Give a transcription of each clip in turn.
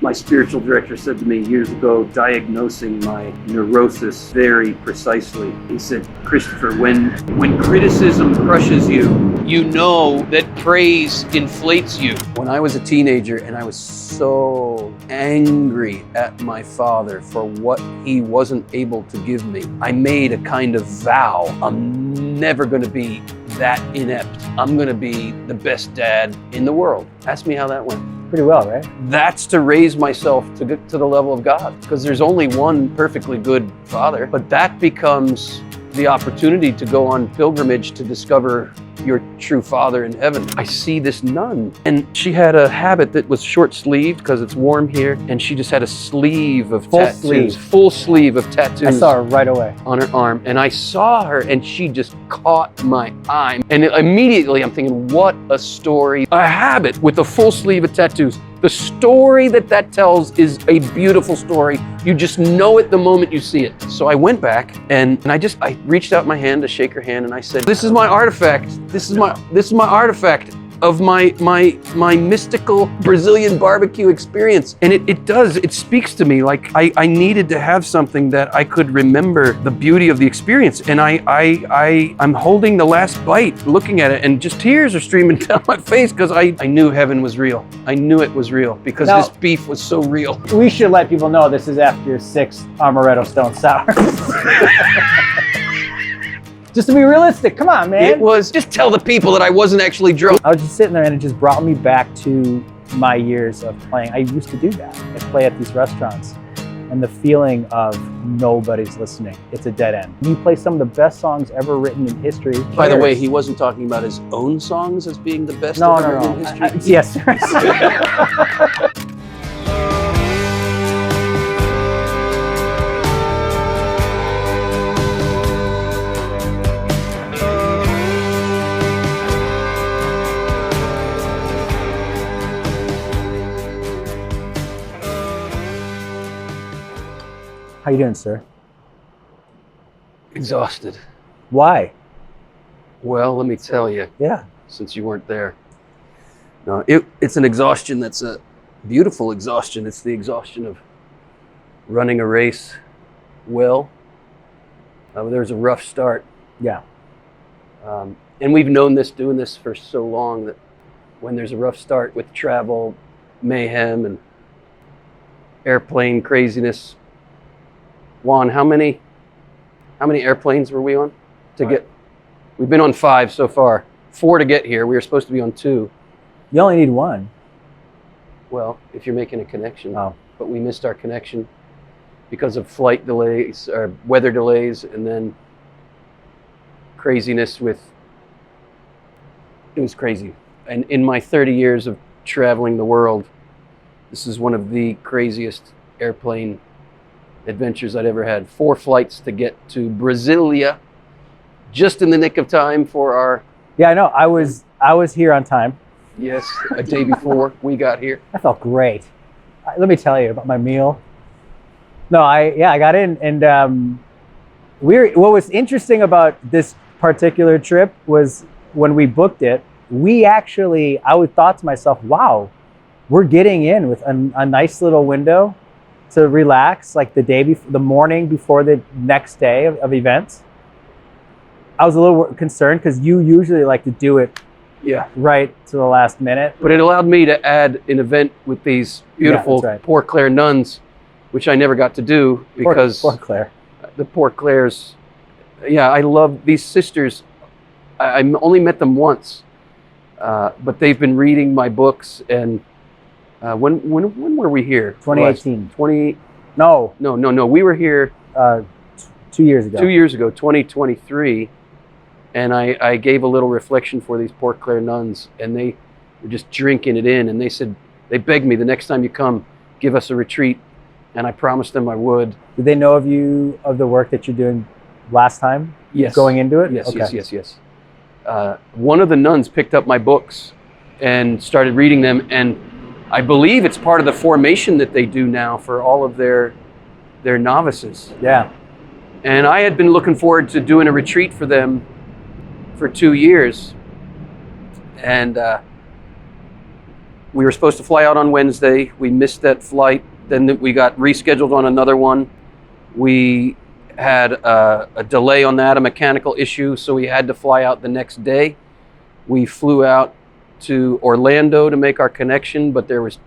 My spiritual director said to me years ago, diagnosing my neurosis very precisely. He said, Christopher, when criticism crushes you, you know that praise inflates you. When I was a teenager and I was so angry at my father for what he wasn't able to give me, I made a kind of vow. I'm never going to be that inept. I'm going to be the best dad in the world. Ask me how that went. Pretty well, right? That's to raise myself to get to the level of God, because there's only one perfectly good father, but that becomes the opportunity to go on pilgrimage to discover your true father in heaven. I see this nun, and she had a habit that was short-sleeved because it's warm here, and she just had a sleeve of tattoos. Full sleeve of tattoos. I saw her right away. On her arm, and I saw her, and she just caught my eye. And immediately I'm thinking, what a story. A habit with a full sleeve of tattoos. The story that tells is a beautiful story. You just know it the moment you see it. So I went back and I reached out my hand to shake her hand, and I said, this is my artifact. This is my artifact of my mystical Brazilian barbecue experience. And it speaks to me like I needed to have something that I could remember the beauty of the experience. And I'm holding the last bite, looking at it, and just tears are streaming down my face because I knew heaven was real. I knew it was real because this beef was so real. We should let people know this is after your 6th Amaretto Stone Sour. Just to be realistic, come on, man. It was, just tell the people that I wasn't actually drunk. I was just sitting there and it just brought me back to my years of playing. I used to do that. I'd play at these restaurants and the feeling of nobody's listening. It's a dead end. You play some of the best songs ever written in history. By the way, he wasn't talking about his own songs as being the best ever written in history? Yes. How you doing, sir? Exhausted. Why? Well, let me tell you. Yeah. Since you weren't there. No, it's an exhaustion that's a beautiful exhaustion. It's the exhaustion of running a race well. There's a rough start. Yeah. And we've known this, doing this for so long, that when there's a rough start with travel, mayhem, and airplane craziness. Juan, how many airplanes were we on to get? We've been on 5 so far. 4 to get here. We were supposed to be on 2. You only need 1. Well, if you're making a connection. Oh. But we missed our connection because of flight delays or weather delays, and then craziness with. It was crazy. And in my 30 years of traveling the world, this is one of the craziest airplane adventures I'd ever had. 4 flights to get to Brasilia, just in the nick of time for our. Yeah, I know. I was here on time. Yes, a day before we got here. I felt great. Let me tell you about my meal. No, I got in, and what was interesting about this particular trip was when we booked it, I thought to myself, wow, we're getting in with a nice little window to relax, like the morning before the next day of events. I was a little concerned because you usually like to do it right to the last minute. But it allowed me to add an event with these beautiful Poor Clare nuns, which I never got to do because Poor Clare. The Poor Clares. Yeah, I love these sisters. I only met them once, but they've been reading my books. And when were we here? 2018. No. We were here 2 years ago. 2 years ago, 2023. And I gave a little reflection for these Poor Clare nuns, and they were just drinking it in. And they begged me, the next time you come, give us a retreat. And I promised them I would. Did they know of the work that you're doing last time? Yes. Going into it? Yes, okay. yes. One of the nuns picked up my books and started reading them, and I believe it's part of the formation that they do now for all of their novices. Yeah. And I had been looking forward to doing a retreat for them for 2 years. And We were supposed to fly out on Wednesday. We missed that flight. Then we got rescheduled on another one. We had a delay on that, a mechanical issue, so we had to fly out the next day. We flew out to Orlando to make our connection, but there was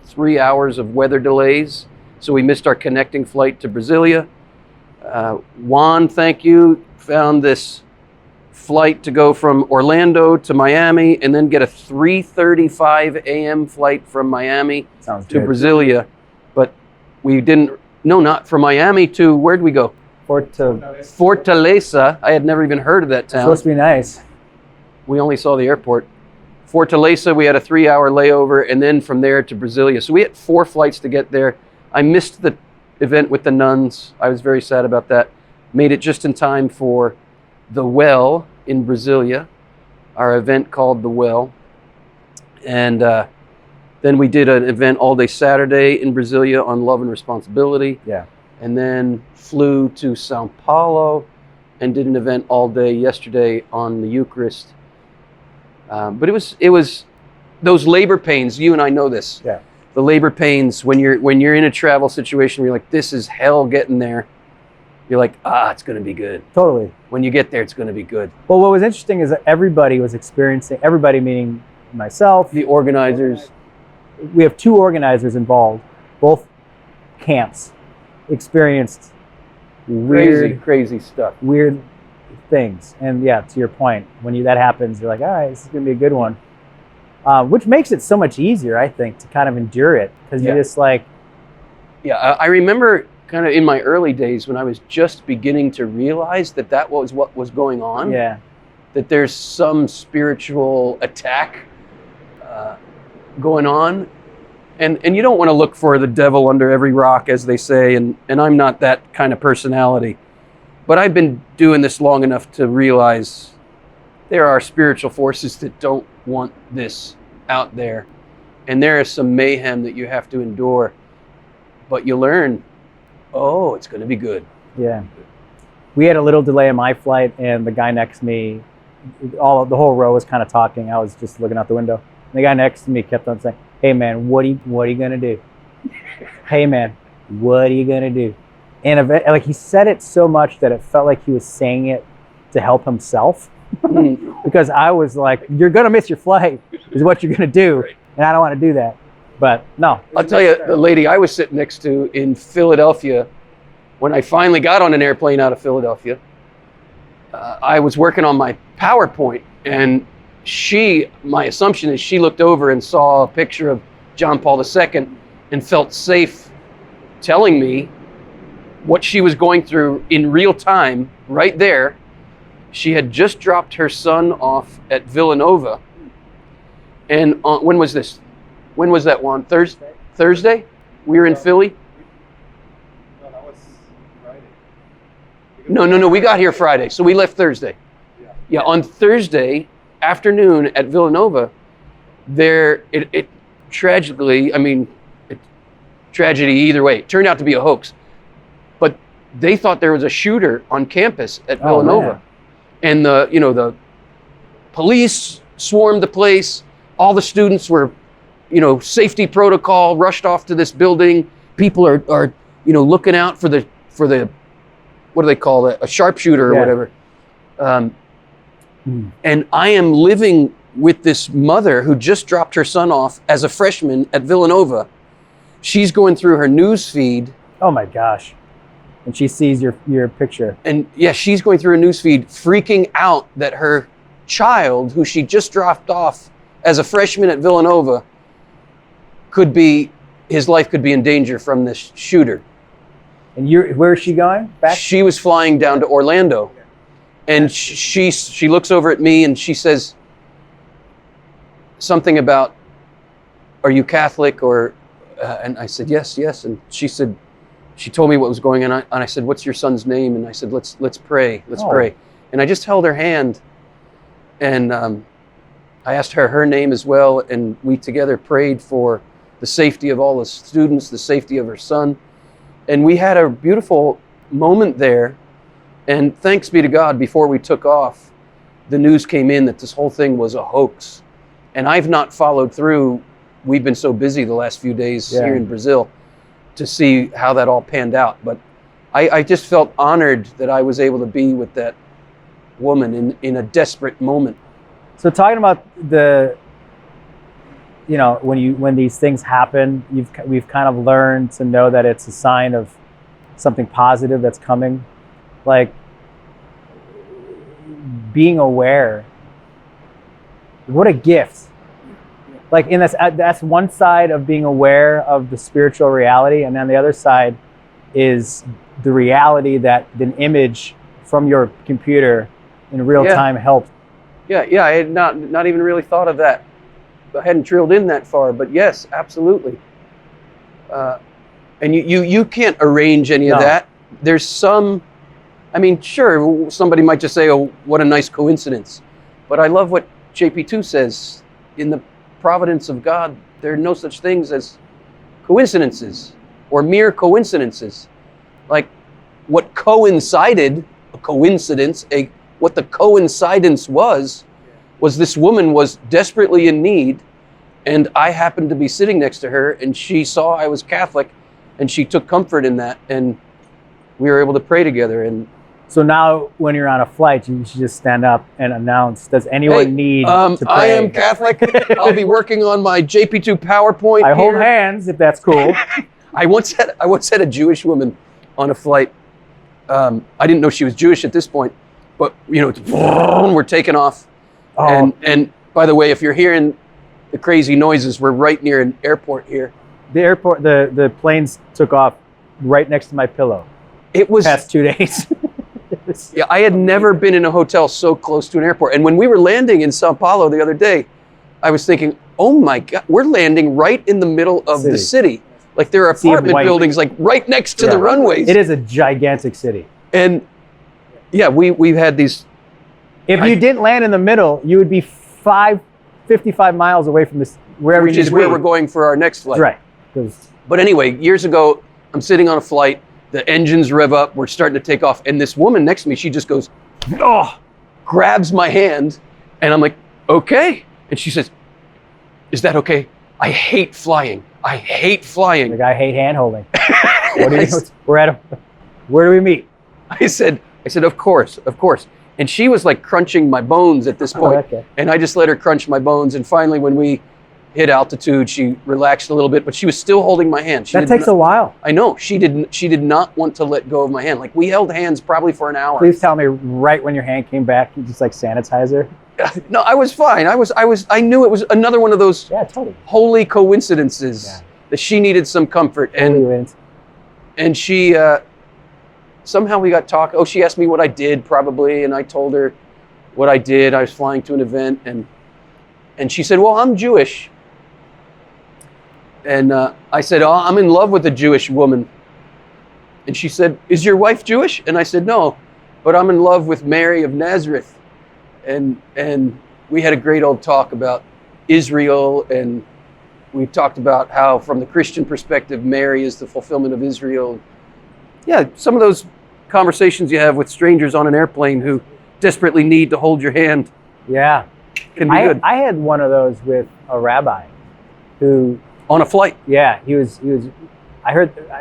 3 hours of weather delays, so we missed our connecting flight to Brasilia. Juan, thank you, found this flight to go from Orlando to Miami and then get a 3:35 a.m. flight from Miami to Brasilia. But we didn't, no, not from Miami to, where'd we go? Fortaleza. I had never even heard of that town. It's supposed to be nice. We only saw the airport. Fortaleza, we had a 3-hour layover, and then from there to Brasilia. So we had 4 flights to get there. I missed the event with the nuns. I was very sad about that. Made it just in time for The Well in Brasilia, our event called The Well. And then we did an event all day Saturday in Brasilia on love and responsibility. Yeah. And then flew to Sao Paulo and did an event all day yesterday on the Eucharist. But it was those labor pains. You and I know this. Yeah. The labor pains when you're in a travel situation where you're like, this is hell getting there. You're like, it's going to be good. Totally. When you get there, it's going to be good. Well, what was interesting is that everybody was experiencing, everybody meaning myself. The organizers. We have 2 organizers involved. Both camps experienced crazy stuff. Weird things. And yeah, to your point, when that happens, you're like, all right, this is going to be a good one. Which makes it so much easier, I think, to kind of endure it. Because you're just like... Yeah, I remember kind of in my early days when I was just beginning to realize that was what was going on. Yeah. That there's some spiritual attack going on. And you don't want to look for the devil under every rock, as they say, and I'm not that kind of personality. But I've been doing this long enough to realize there are spiritual forces that don't want this out there. And there is some mayhem that you have to endure. But you learn, it's going to be good. Yeah. We had a little delay in my flight, and the guy next to me, the whole row was kind of talking. I was just looking out the window. And the guy next to me kept on saying, hey man, what are you gonna do? Hey man, what are you gonna do? And like he said it so much that it felt like he was saying it to help himself. Because I was like, you're gonna miss your flight is what you're gonna do. And I don't want to do that. But no. I'll tell you, the lady I was sitting next to in Philadelphia, when I finally got on an airplane out of Philadelphia, I was working on my PowerPoint, and my assumption is she looked over and saw a picture of John Paul II and felt safe telling me what she was going through in real time right there. She had just dropped her son off at Villanova. And when was this? When was that one? Thursday? We were in Philly? No, that was Friday. No. We got here Friday, so we left Thursday. Yeah, on Thursday afternoon at Villanova, it tragically, tragedy either way, it turned out to be a hoax. But they thought there was a shooter on campus at Villanova. And the police swarmed the place. All the students were, safety protocol, rushed off to this building. People are looking out for the what do they call it? A sharpshooter or whatever. And I am living with this mother who just dropped her son off as a freshman at Villanova. She's going through her news feed. Oh my gosh. And she sees your picture. And yeah, she's going through a news feed freaking out that her child, who she just dropped off as a freshman at Villanova, his life could be in danger from this shooter. And where is she going? Back? She was flying down to Orlando. And she looks over at me and she says something about, are you Catholic? And I said, yes. And she told me what was going on. And I said, what's your son's name? And I said, let's pray. Let's pray. And I just held her hand. And I asked her name as well. And we together prayed for the safety of all the students, the safety of her son. And we had a beautiful moment there. And thanks be to God, before we took off, the news came in that this whole thing was a hoax. And I've not followed through we've been so busy the last few days Yeah. here in Brazil to see how that all panned out. But I just felt honored that I was able to be with that woman in a desperate moment. So talking about when these things happen, we've kind of learned to know that it's a sign of something positive that's coming. Like being aware, what a gift. Like that's one side of being aware of the spiritual reality, and then the other side is the reality that an image from your computer in real time helped. Yeah, I had not even really thought of that. I hadn't drilled in that far, but yes, absolutely. And you can't arrange any of that. There's some, I mean, sure, somebody might just say, oh, what a nice coincidence. But I love what JP2 says, in the providence of God, there are no such things as coincidences or mere coincidences. Like what coincided, a coincidence, what the coincidence was this woman was desperately in need, and I happened to be sitting next to her, and she saw I was Catholic, and she took comfort in that, and we were able to pray together. And so now when you're on a flight, you should just stand up and announce, does anyone need to pray? I am Catholic. I'll be working on my JP2 PowerPoint. I hold hands, if that's cool. I once had a Jewish woman on a flight. I didn't know she was Jewish at this point, but we're taking off. Oh. And by the way, if you're hearing the crazy noises, we're right near an airport here. The airport, the planes took off right next to my pillow. It was past 2 days. Yeah, I had never been in a hotel so close to an airport. And when we were landing in Sao Paulo the other day, I was thinking, oh my God, we're landing right in the middle of the city. Like there are apartment buildings like right next to the runways. It is a gigantic city. And yeah, we've had these. If you didn't land in the middle, you would be 55 miles away from this, wherever you need to be. Which is where we're going for our next flight. Right. But anyway, years ago, I'm sitting on a flight, the engines rev up, we're starting to take off, and this woman next to me, she just goes, oh, grabs my hand, and I'm like, okay. And she says, is that okay? I hate flying. I hate flying. Like, I hate hand-holding. Where do we meet? I said, of course. And she was like crunching my bones at this point. Okay. And I just let her crunch my bones. And finally, when we hit altitude, she relaxed a little bit, but she was still holding my hand. That takes a while. I know. She did not want to let go of my hand. Like we held hands probably for an hour. Please tell me right when your hand came back, you just like sanitizer. No, I was fine. I knew it was another one of those holy coincidences that she needed some comfort. And she, somehow we got talking. Oh, she asked me what I did probably. And I told her what I did. I was flying to an event and she said, well, I'm Jewish. And I said, oh, I'm in love with a Jewish woman. And she said, is your wife Jewish? And I said, no, but I'm in love with Mary of Nazareth. And we had a great old talk about Israel, and we talked about how from the Christian perspective, Mary is the fulfillment of Israel. Yeah, some of those conversations you have with strangers on an airplane who desperately need to hold your hand. Yeah. Can be good. I had one of those with a rabbi who... On a flight? Yeah, he was. I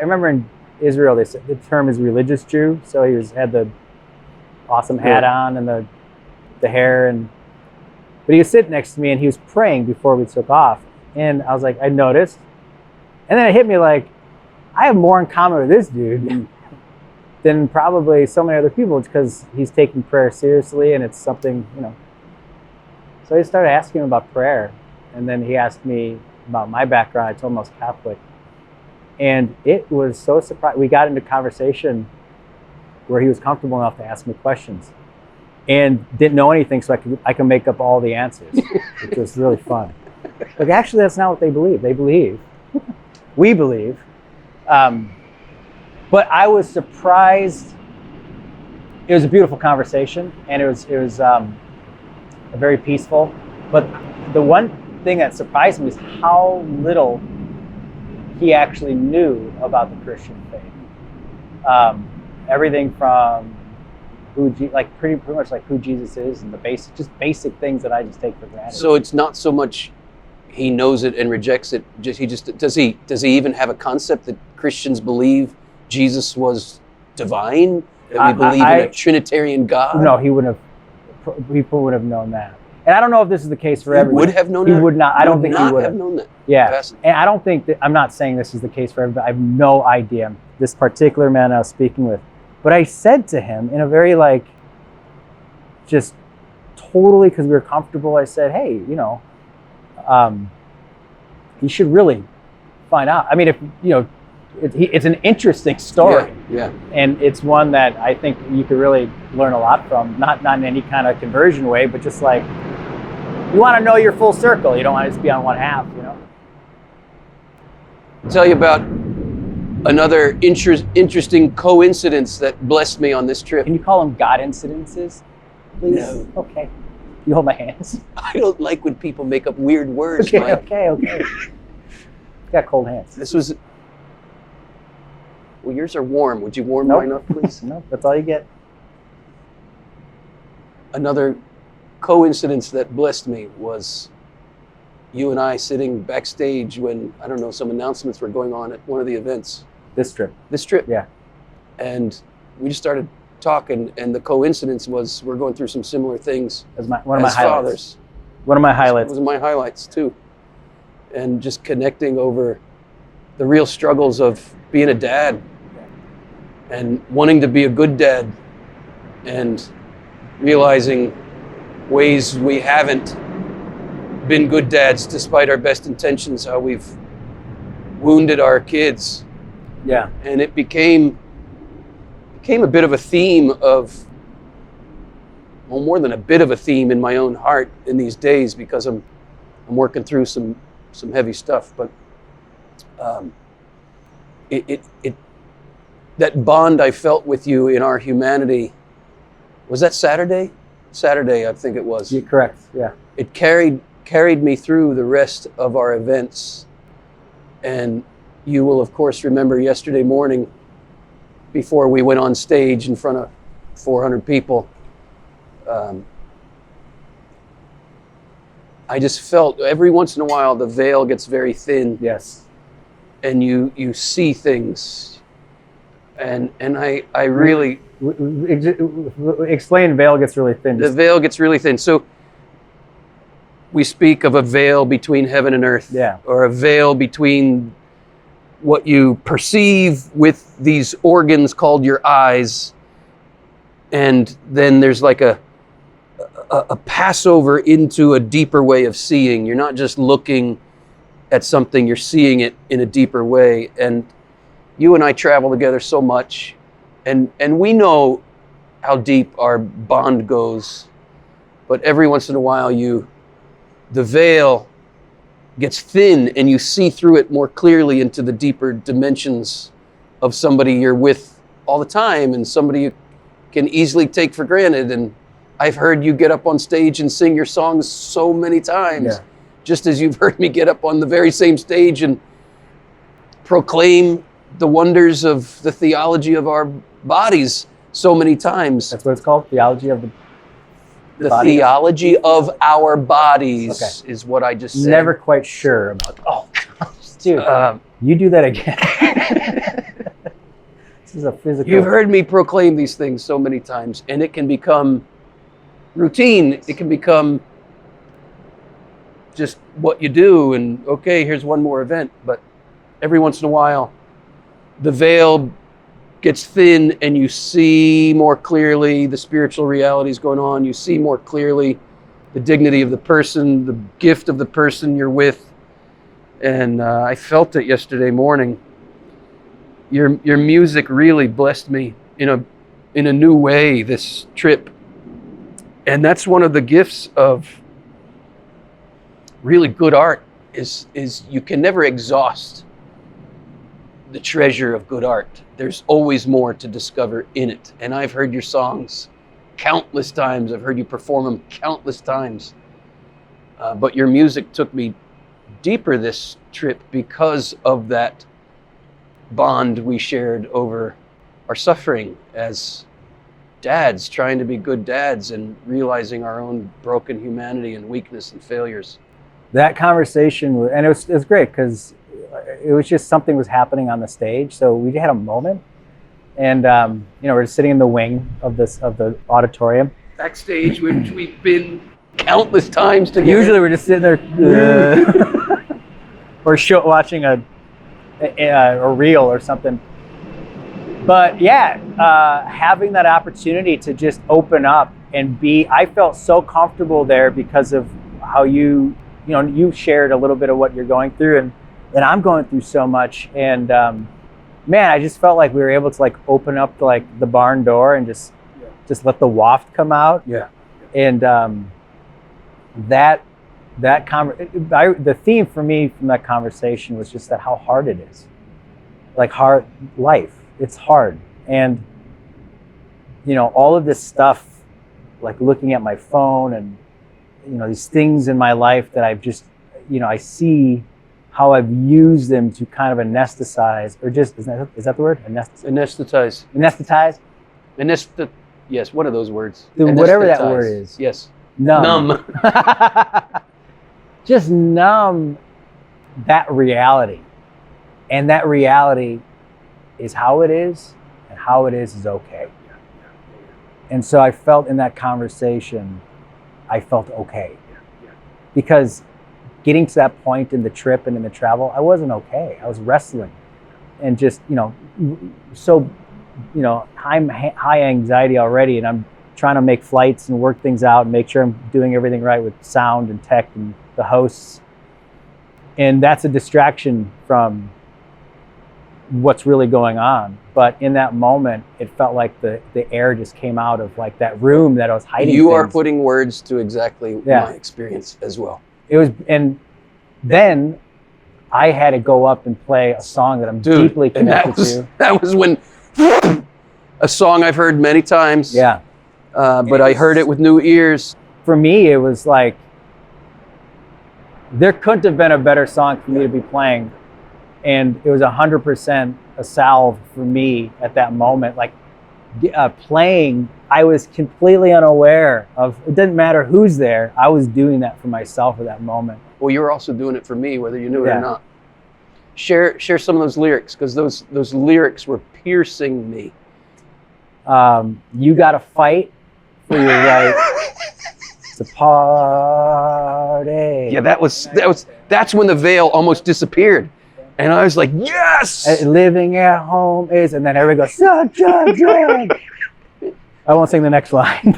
remember in Israel, they said the term is religious Jew, so he had the awesome hat on and the hair, but he was sitting next to me and he was praying before we took off, and I was like, I noticed, and then it hit me like, I have more in common with this dude than probably so many other people, because he's taking prayer seriously, and it's something, So I started asking him about prayer, and then he asked me about my background. I told him I was Catholic, and it was so surprising. We got into conversation where he was comfortable enough to ask me questions, and didn't know anything, so I could make up all the answers, which was really fun. Like, actually, that's not what they believe. They believe, we believe, but I was surprised. It was a beautiful conversation, and it was very peaceful. But the one thing that surprised me is how little he actually knew about the Christian faith. Everything from pretty much like who Jesus is, and the basic things that I just take for granted. So it's not so much he knows it and rejects it. Does he even have a concept that Christians believe Jesus was divine? That we believe in a Trinitarian God? No, people would have known that. And I don't know if this is the case for everyone. He would have known that? He would not. I don't think he would have known that. Yeah. And I don't think that, I'm not saying this is the case for everybody. I have no idea. This particular man I was speaking with. But I said to him in a very just totally, because we were comfortable, I said, hey, you should really find out. I mean, if, it's an interesting story. Yeah. And it's one that I think you could really learn a lot from, not in any kind of conversion way, but just you want to know your full circle. You don't want to just be on one half, I'll tell you about another interesting coincidence that blessed me on this trip. Can you call them God incidences, please? No. Okay. You hold my hands. I don't like when people make up weird words, Okay, Mike. okay. Got cold hands. This was... Well, yours are warm. Would you warm Nope. mine up, please? No, that's all you get. Another coincidence that blessed me was you and I sitting backstage when, I don't know, some announcements were going on at one of the events. This trip. Yeah. And we just started talking, and the coincidence was we're going through some similar things As one of my highlights. fathers. One of my highlights. It was my highlights too. And just connecting over the real struggles of being a dad and wanting to be a good dad and realizing ways we haven't been good dads despite our best intentions, how we've wounded our kids. Yeah. And it became a bit of a theme of, well, more than a bit of a theme in my own heart in these days, because I'm working through some heavy stuff. But that bond I felt with you in our humanity, was that Saturday? Saturday, I think it was. You're correct. Yeah. It carried me through the rest of our events. And you will, of course, remember yesterday morning, before we went on stage in front of 400 people, I just felt every once in a while the veil gets very thin. Yes. And you see things. And I really... Explain veil gets really thin. The veil gets really thin. So we speak of a veil between heaven and earth. Yeah. Or a veil between what you perceive with these organs called your eyes, and then there's like a passover into a deeper way of seeing. You're not just looking at something, you're seeing it in a deeper way. And you and I travel together so much, and we know how deep our bond goes, but every once in a while the veil gets thin and you see through it more clearly into the deeper dimensions of somebody you're with all the time and somebody you can easily take for granted. And I've heard you get up on stage and sing your songs so many times, just as you've heard me get up on the very same stage and proclaim the wonders of the theology of our bodies so many times. That's what it's called? Theology of the bodies? Theology of our bodies is what I just said. Never quite sure about. Oh, dude, you do that again. This is a physical. You've heard me proclaim these things so many times, and it can become routine. It can become just what you do, and okay, here's one more event. But every once in a while, the veil gets thin and you see more clearly the spiritual realities going on. You see more clearly the dignity of the person, the gift of the person you're with. And I felt it yesterday morning. Your music really blessed me in a new way this trip. And that's one of the gifts of really good art is you can never exhaust the treasure of good art. There's always more to discover in it. And I've heard your songs countless times. I've heard you perform them countless times. But your music took me deeper this trip because of that bond we shared over our suffering as dads, trying to be good dads and realizing our own broken humanity and weakness and failures. that conversation, and it was great because it was just something was happening on the stage. So we had a moment, and we're just sitting in the wing of the auditorium. Backstage, which we've been countless times together. Usually we're just sitting there, or watching a reel or something. But yeah, having that opportunity to just open up and I felt so comfortable there because of how you shared a little bit of what you're going through, and I'm going through so much. And man, I just felt like we were able to like open up like the barn door and just let the waft come out. Yeah. And the theme for me from that conversation was just that how hard it is. Like hard life. It's hard. And all of this stuff, like looking at my phone and these things in my life that I've just I see how I've used them to kind of anesthetize, or just is that the word? Anesthetize. Yes, one of those words. Whatever that word is. Yes. Numb. Just numb that reality. And that reality is how it is, and how it is okay. And so I felt in that conversation, I felt okay. Because getting to that point in the trip and in the travel, I wasn't okay. I was wrestling and just, so, I'm high anxiety already, and I'm trying to make flights and work things out and make sure I'm doing everything right with sound and tech and the hosts. And that's a distraction from what's really going on. But in that moment, it felt like the air just came out of like that room that I was hiding. You are putting words to exactly my experience as well. It was, and then I had to go up and play a song that I'm deeply connected to. That was when a song I've heard many times. Yeah. But I heard it with new ears. For me, it was like, there couldn't have been a better song for me to be playing. And it was 100% a salve for me at that moment. Like playing, I was completely unaware of, it didn't matter who's there. I was doing that for myself at that moment. Well, you were also doing it for me, whether you knew it or not. Share some of those lyrics, because those lyrics were piercing me. You got to fight for your right to party. Yeah, that's when the veil almost disappeared. And I was like, yes! Living at home is, and then everybody goes, such a drag. I won't sing the next line.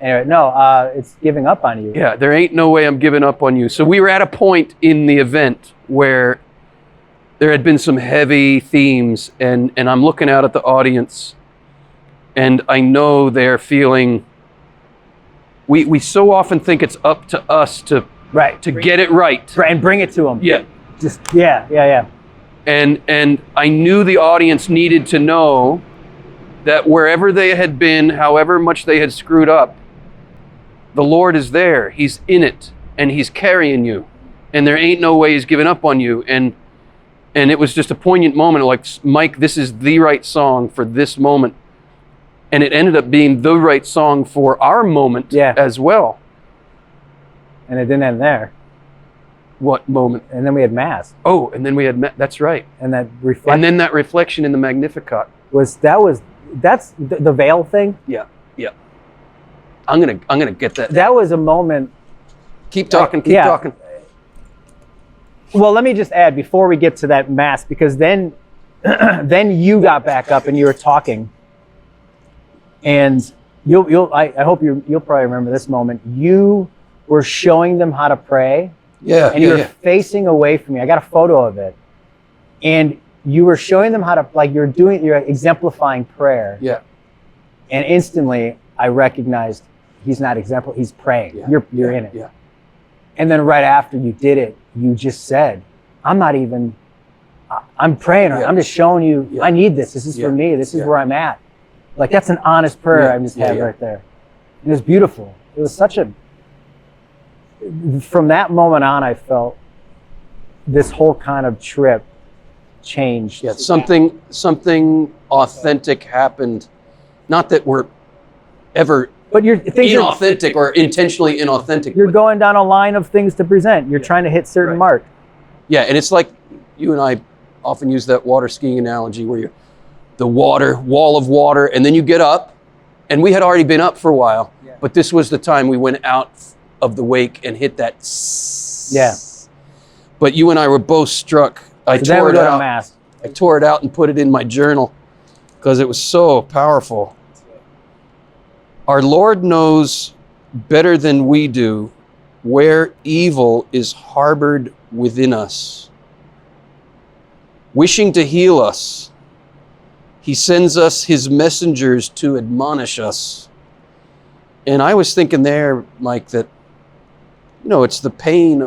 Anyway, no, it's giving up on you. Yeah, there ain't no way I'm giving up on you. So we were at a point in the event where there had been some heavy themes, and I'm looking out at the audience, and I know they're feeling, we so often think it's up to us to get it right. And bring it to them. Yeah. Yeah. And I knew the audience needed to know that wherever they had been, however much they had screwed up, the Lord is there. He's in it, and He's carrying you. And there ain't no way He's giving up on you. And it was just a poignant moment, like, Mike, this is the right song for this moment. And it ended up being the right song for our moment as well. And it didn't end there. What moment? And then we had Mass. Oh, and then we had that's right. And that reflection. And then that reflection in the Magnificat. That's the veil thing. Yeah. I'm gonna get that. That was a moment. Keep talking. Keep talking. Well, let me just add before we get to that Mass, because then you got back up and you were talking, and I hope you'll probably remember this moment. You were showing them how to pray. Yeah. And you were facing away from me. I got a photo of it. And you were showing them how to, like, you're exemplifying prayer. Yeah. And instantly I recognized he's not he's praying. Yeah. You're in it. Yeah. And then right after you did it, you just said, I'm praying. Yeah. I'm just showing you, I need this. This is for me. This is where I'm at. Like, that's an honest prayer I just had right there. And it was beautiful. It was from that moment on, I felt this whole kind of trip changed. Yeah, something authentic happened. Not that we're ever But things are inauthentic or intentionally inauthentic. you're going down a line of things to present. You're trying to hit certain mark. Yeah, and it's like you and I often use that water skiing analogy where you're the wall of water, and then you get up, and we had already been up for a while, but this was the time we went out of the wake and hit that. Yeah. But you and I were both struck. I tore it out. I tore it out and put it in my journal because it was so powerful. Our Lord knows better than we do where evil is harbored within us. Wishing to heal us, he sends us his messengers to admonish us. And I was thinking there, Mike, that, it's the pain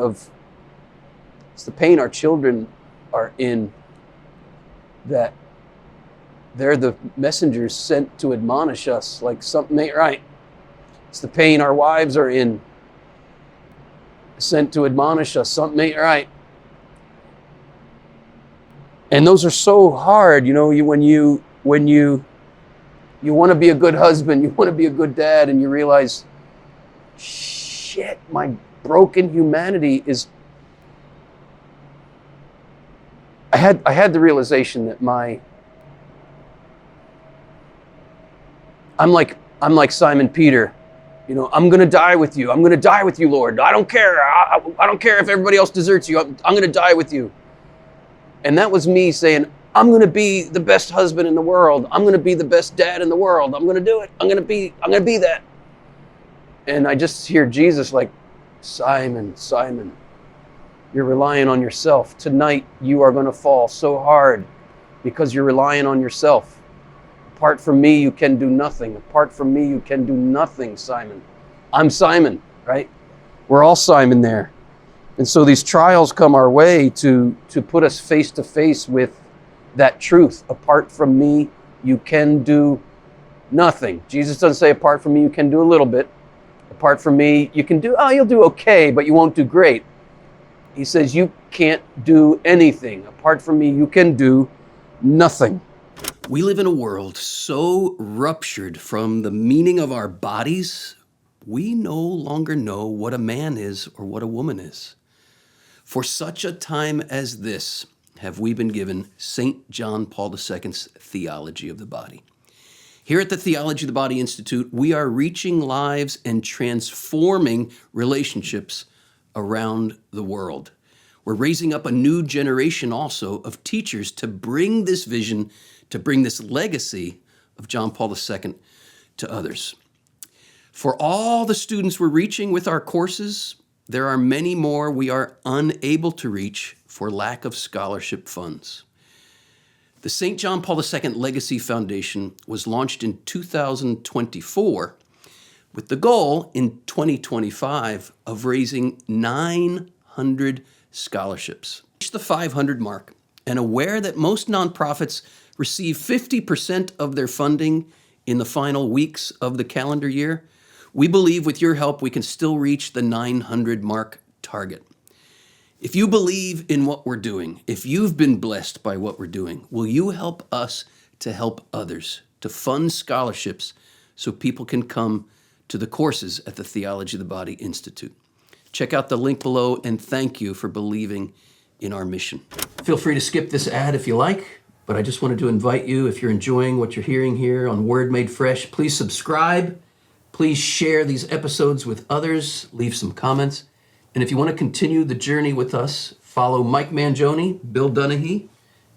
our children are in, that they're the messengers sent to admonish us, like something ain't right. It's the pain our wives are in, sent to admonish us, something ain't right. And those are so hard, when you want to be a good husband, you want to be a good dad, and you realize, shit, my broken humanity is. I had the realization that I'm like Simon Peter, I'm going to die with you. I'm going to die with you, Lord. I don't care. I don't care if everybody else deserts you. I'm going to die with you. And that was me saying, I'm going to be the best husband in the world. I'm going to be the best dad in the world. I'm going to do it. I'm going to be that. And I just hear Jesus like, Simon, Simon, you're relying on yourself. Tonight you are going to fall so hard because you're relying on yourself. Apart from me, you can do nothing. Apart from me, you can do nothing, Simon. I'm Simon, right? We're all Simon there. And so these trials come our way to put us face to face with that truth. Apart from me, you can do nothing. Jesus doesn't say, apart from me, you can do a little bit. Apart from me, you can do, you'll do okay, but you won't do great. He says, you can't do anything. Apart from me, you can do nothing. We live in a world so ruptured from the meaning of our bodies, we no longer know what a man is or what a woman is. For such a time as this have we been given St. John Paul II's Theology of the Body. Here at the Theology of the Body Institute, we are reaching lives and transforming relationships around the world. We're raising up a new generation also of teachers to bring this vision, to bring this legacy of John Paul II to others. For all the students we're reaching with our courses, there are many more we are unable to reach for lack of scholarship funds. The St. John Paul II Legacy Foundation was launched in 2024 with the goal in 2025 of raising 900 scholarships. Reach the 500 mark, and aware that most nonprofits receive 50% of their funding in the final weeks of the calendar year, we believe with your help we can still reach the 900 mark target. If you believe in what we're doing, if you've been blessed by what we're doing, will you help us to help others, to fund scholarships so people can come to the courses at the Theology of the Body Institute? Check out the link below, and thank you for believing in our mission. Feel free to skip this ad if you like, but I just wanted to invite you, if you're enjoying what you're hearing here on Word Made Fresh, please subscribe. Please share these episodes with others, leave some comments. And if you want to continue the journey with us, follow Mike Mangione, Bill Donaghy,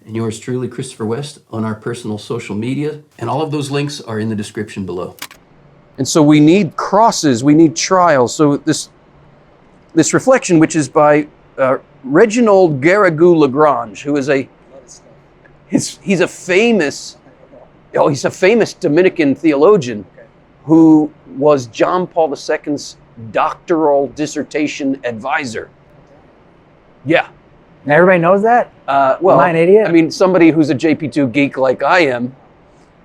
and yours truly, Christopher West, on our personal social media. And all of those links are in the description below. And so we need crosses, we need trials. So this reflection, which is by Reginald Garrigou-Lagrange, who is he's a famous Dominican theologian who was John Paul II's doctoral dissertation advisor. Yeah. And everybody knows that? Well, am I an idiot? I mean, somebody who's a JP2 geek like I am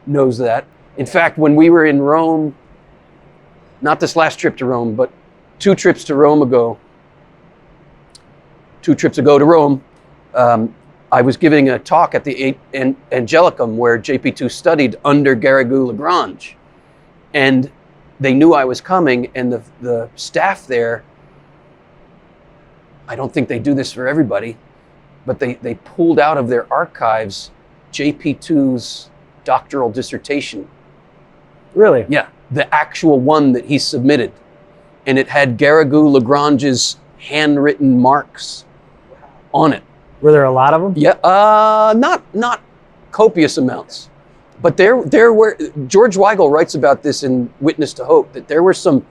knows that. In fact, when we were in Rome, not this last trip to Rome, but two trips ago to Rome, I was giving a talk at the Angelicum where JP2 studied under Garrigou-Lagrange. And they knew I was coming, and the staff there, I don't think they do this for everybody, but they pulled out of their archives JP2's doctoral dissertation. Really? Yeah, the actual one that he submitted. And it had Garrigou-Lagrange's handwritten marks on it. Were there a lot of them? Yeah, not copious amounts, but there were. George Weigel writes about this in Witness to Hope, that there were some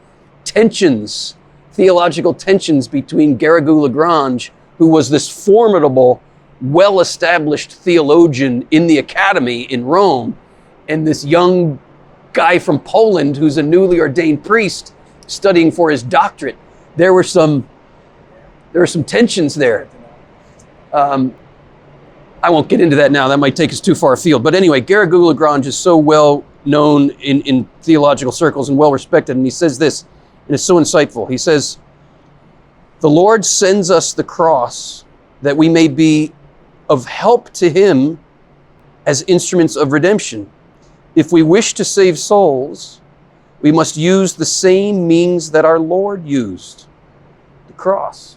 tensions, theological tensions between Garrigou-Lagrange, who was this formidable, well-established theologian in the academy in Rome, and this young guy from Poland who's a newly ordained priest studying for his doctorate. There were some tensions there. I won't get into that now. That might take us too far afield. But anyway, Garrigou-Lagrange is so well known in theological circles and well respected. And he says this, and it's so insightful. He says, "The Lord sends us the cross that we may be of help to him as instruments of redemption. If we wish to save souls, we must use the same means that our Lord used, the cross."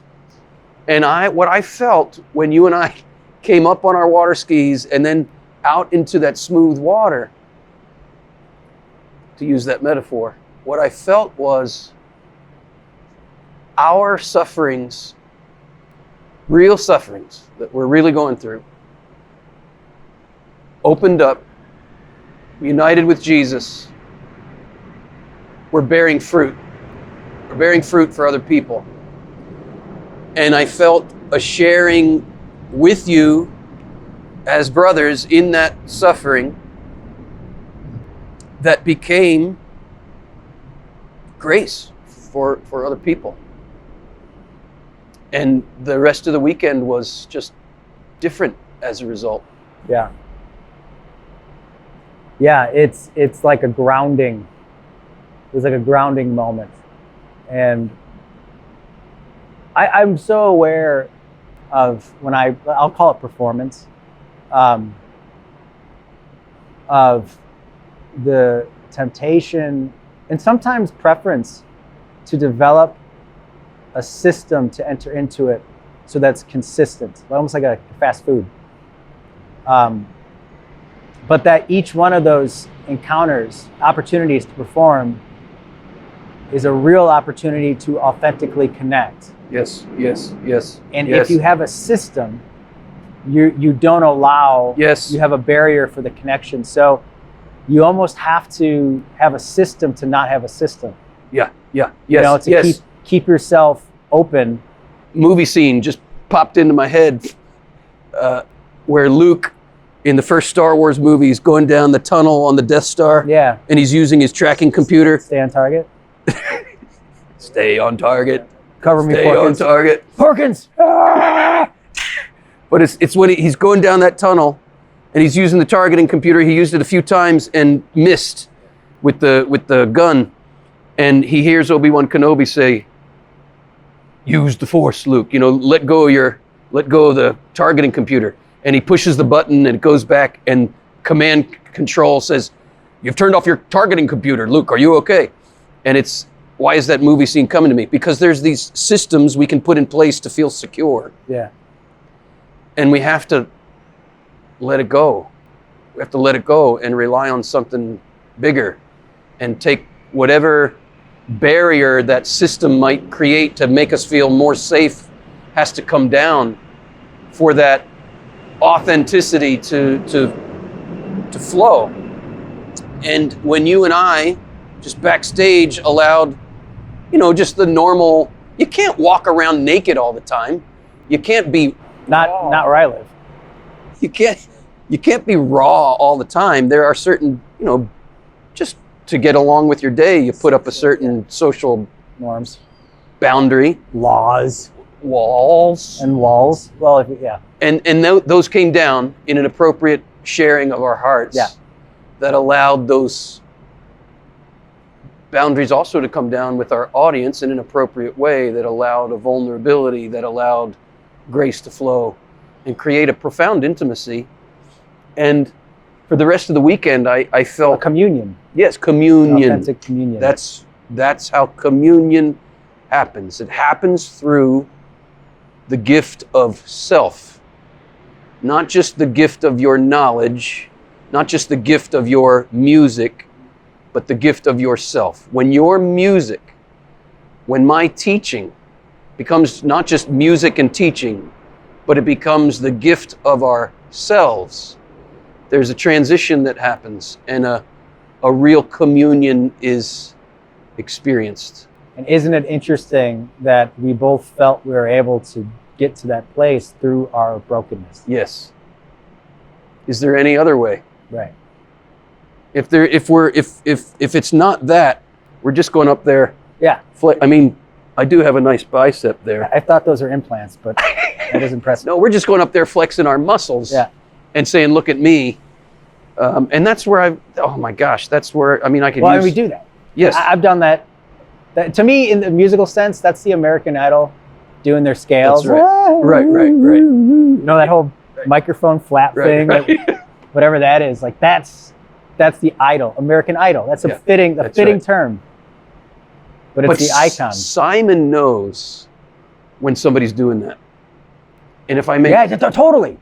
And what I felt when you and I came up on our water skis and then out into that smooth water, to use that metaphor, what I felt was our sufferings, real sufferings that we're really going through, opened up, united with Jesus, we're bearing fruit. We're bearing fruit for other people. And I felt a sharing with you as brothers in that suffering that became grace for other people. And the rest of the weekend was just different as a result. Yeah. Yeah, it's like a grounding. It was like a grounding moment. And I'm so aware of when I'll call it performance, of the temptation and sometimes preference to develop a system to enter into it so that's consistent, almost like a fast food. But that each one of those encounters, opportunities to perform, is a real opportunity to authentically connect. Yes. And if you have a system, you don't allow, Yes. you have a barrier for the connection. So you almost have to have a system to not have a system. Yes. You know, to keep yourself open. Movie scene just popped into my head where Luke, in the first Star Wars movie, is going down the tunnel on the Death Star. Yeah. And he's using his tracking computer. Stay on target. Stay on target. Cover me, Stay Porkins. on target. Porkins! Ah! But it's when he's going down that tunnel and he's using the targeting computer. He used it a few times and missed with the gun. And he hears Obi-Wan Kenobi say, "Use the Force, Luke. You know, let go of the targeting computer." And he pushes the button and it goes back, and command control says, "You've turned off your targeting computer, Luke. Are you okay?" And it's, why is that movie scene coming to me? Because there's these systems we can put in place to feel secure. Yeah. And we have to let it go. We have to let it go and rely on something bigger, and take whatever barrier that system might create to make us feel more safe has to come down for that authenticity to flow. And when you and I just backstage allowed, you know, just the normal, you can't walk around naked all the time. You can't be Not where I live. you can't be raw all the time. There are certain, you know, just to get along with your day, you put up a certain social Norms. boundary, Laws. walls. And walls. Well, yeah. And those came down in an appropriate sharing of our hearts. Yeah. That allowed those boundaries also to come down with our audience in an appropriate way, that allowed a vulnerability, that allowed grace to flow and create a profound intimacy. And for the rest of the weekend, I felt communion. Yes, communion. Authentic communion. That's how communion happens. It happens through the gift of self, not just the gift of your knowledge, not just the gift of your music, but the gift of yourself. When your music, when my teaching becomes not just music and teaching, but it becomes the gift of ourselves, there's a transition that happens, and a real communion is experienced. And isn't it interesting that we both felt we were able to get to that place through our brokenness? Yes. Is there any other way? Right. If it's not that, we're just going up there. Yeah. I mean, I do have a nice bicep there. I thought those are implants, but that is impressive. No, we're just going up there flexing our muscles. Yeah. And saying, look at me. And that's where oh my gosh, that's where, I mean, I could Well, and we do that. Yes. I've done that. To me, in the musical sense, that's the American Idol doing their scales. That's right. Right. You know, that whole microphone flap thing, whatever that is. Like that's the idol, American Idol. That's a fitting term. But it's the icon. Simon knows when somebody's doing that. And if I may... Yeah, totally.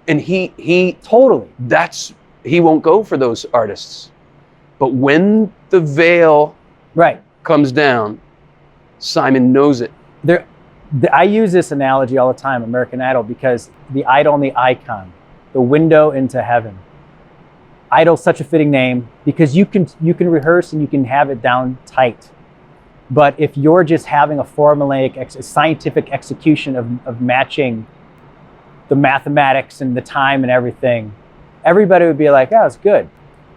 And he totally. He won't go for those artists. But when the veil comes down, Simon knows it. I use this analogy all the time, American Idol, because the idol and the icon, the window into heaven. Idol's such a fitting name because you can rehearse and you can have it down tight. But if you're just having a formulaic, scientific execution of matching the mathematics and the time and everything, everybody would be like, oh, it's good.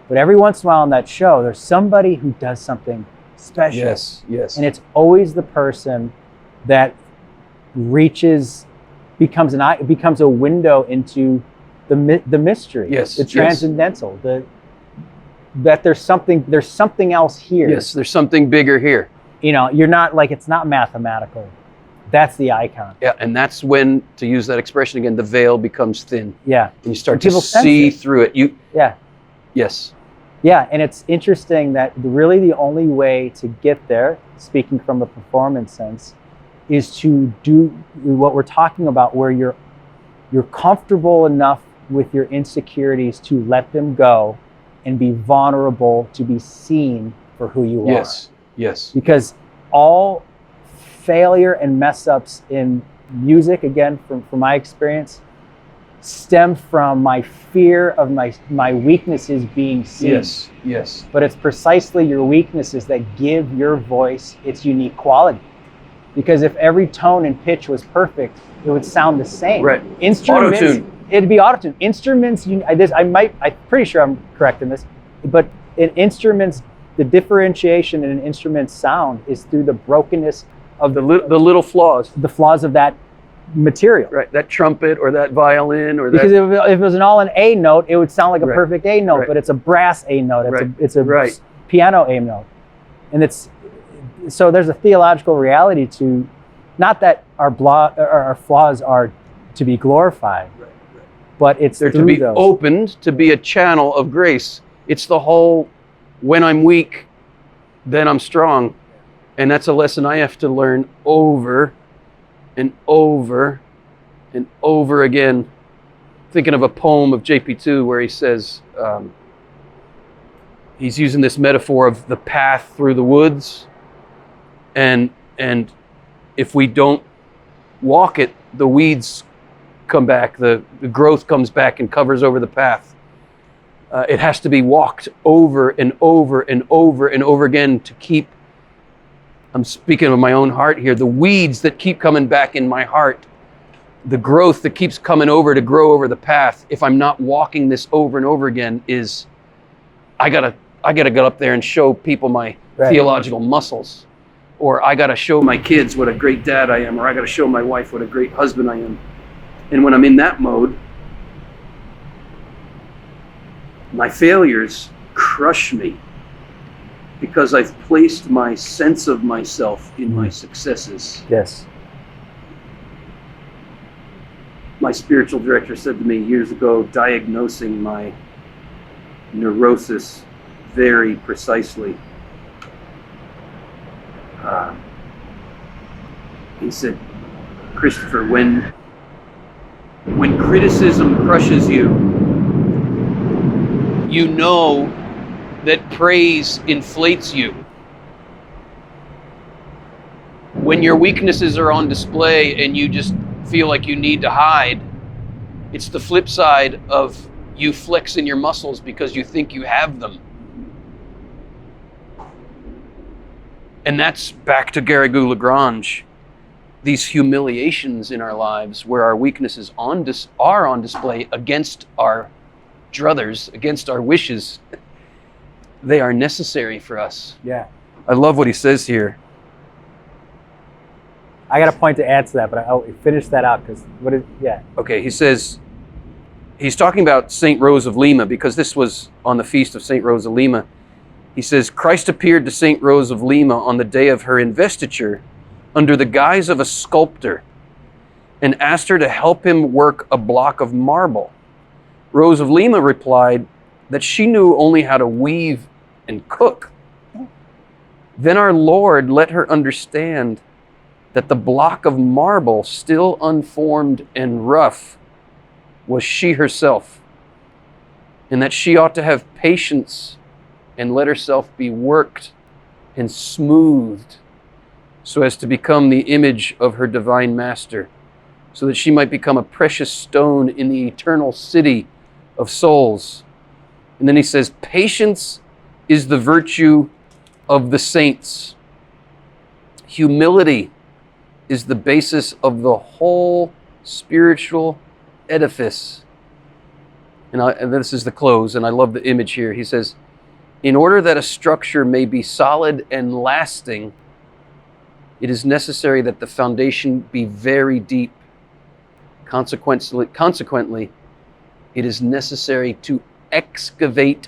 But every once in a while on that show, there's somebody who does something special. Yes. And it's always the person that becomes a window into the mystery, the transcendental, that there's something else here. Yes, there's something bigger here. You know, you're not like, it's not mathematical. That's the icon. Yeah, and that's when, to use that expression again, the veil becomes thin. Yeah. And you start to see through it. Yes. Yeah, and it's interesting that really the only way to get there, speaking from a performance sense, is to do what we're talking about, where you're comfortable enough with your insecurities to let them go and be vulnerable, to be seen for who you are. Yes. Because all failure and mess ups in music, again, from my experience, stem from my fear of my weaknesses being seen. Yes. But it's precisely your weaknesses that give your voice its unique quality. Because if every tone and pitch was perfect, it would sound the same. Right. Instruments, auto-tune. It'd be auto-tune. Instruments, I'm pretty sure I'm correct in this, but in instruments, the differentiation in an instrument's sound is through the brokenness of the little flaws. The flaws of that material. Right, that trumpet or that violin or because that... if it was an A note, it would sound like a perfect A note, but it's a brass A note. It's a piano A note. And so there's a theological reality to, not that our flaws are to be glorified, but it's they're to be opened to be a channel of grace. It's the whole, when I'm weak, then I'm strong. And that's a lesson I have to learn over and over and over again. Thinking of a poem of JP2 where he says, he's using this metaphor of the path through the woods. And if we don't walk it, the weeds come back, the growth comes back and covers over the path. It has to be walked over and over and over and over again to keep, I'm speaking of my own heart here, the weeds that keep coming back in my heart, the growth that keeps coming over to grow over the path, if I'm not walking this over and over again, is I gotta get up there and show people my theological muscles. Or I gotta show my kids what a great dad I am, or I gotta show my wife what a great husband I am. And when I'm in that mode, my failures crush me because I've placed my sense of myself in my successes. Yes. My spiritual director said to me years ago, diagnosing my neurosis very precisely. He said, Christopher, when criticism crushes you, you know that praise inflates you. When your weaknesses are on display and you just feel like you need to hide, it's the flip side of you flexing your muscles because you think you have them. And that's back to Garrigou-Lagrange. These humiliations in our lives where our weaknesses are on display against our druthers, against our wishes, they are necessary for us. Yeah. I love what he says here. I got a point to add to that, but I'll finish that out because Okay, he says, he's talking about St. Rose of Lima because this was on the feast of St. Rose of Lima. He says, Christ appeared to St. Rose of Lima on the day of her investiture under the guise of a sculptor and asked her to help him work a block of marble. Rose of Lima replied that she knew only how to weave and cook. Then our Lord let her understand that the block of marble, still unformed and rough, was she herself, and that she ought to have patience and let herself be worked and smoothed so as to become the image of her divine master, so that she might become a precious stone in the eternal city of souls. And then he says, patience is the virtue of the saints. Humility is the basis of the whole spiritual edifice. And this is the close, and I love the image here. He says, in order that a structure may be solid and lasting, it is necessary that the foundation be very deep. Consequently, it is necessary to excavate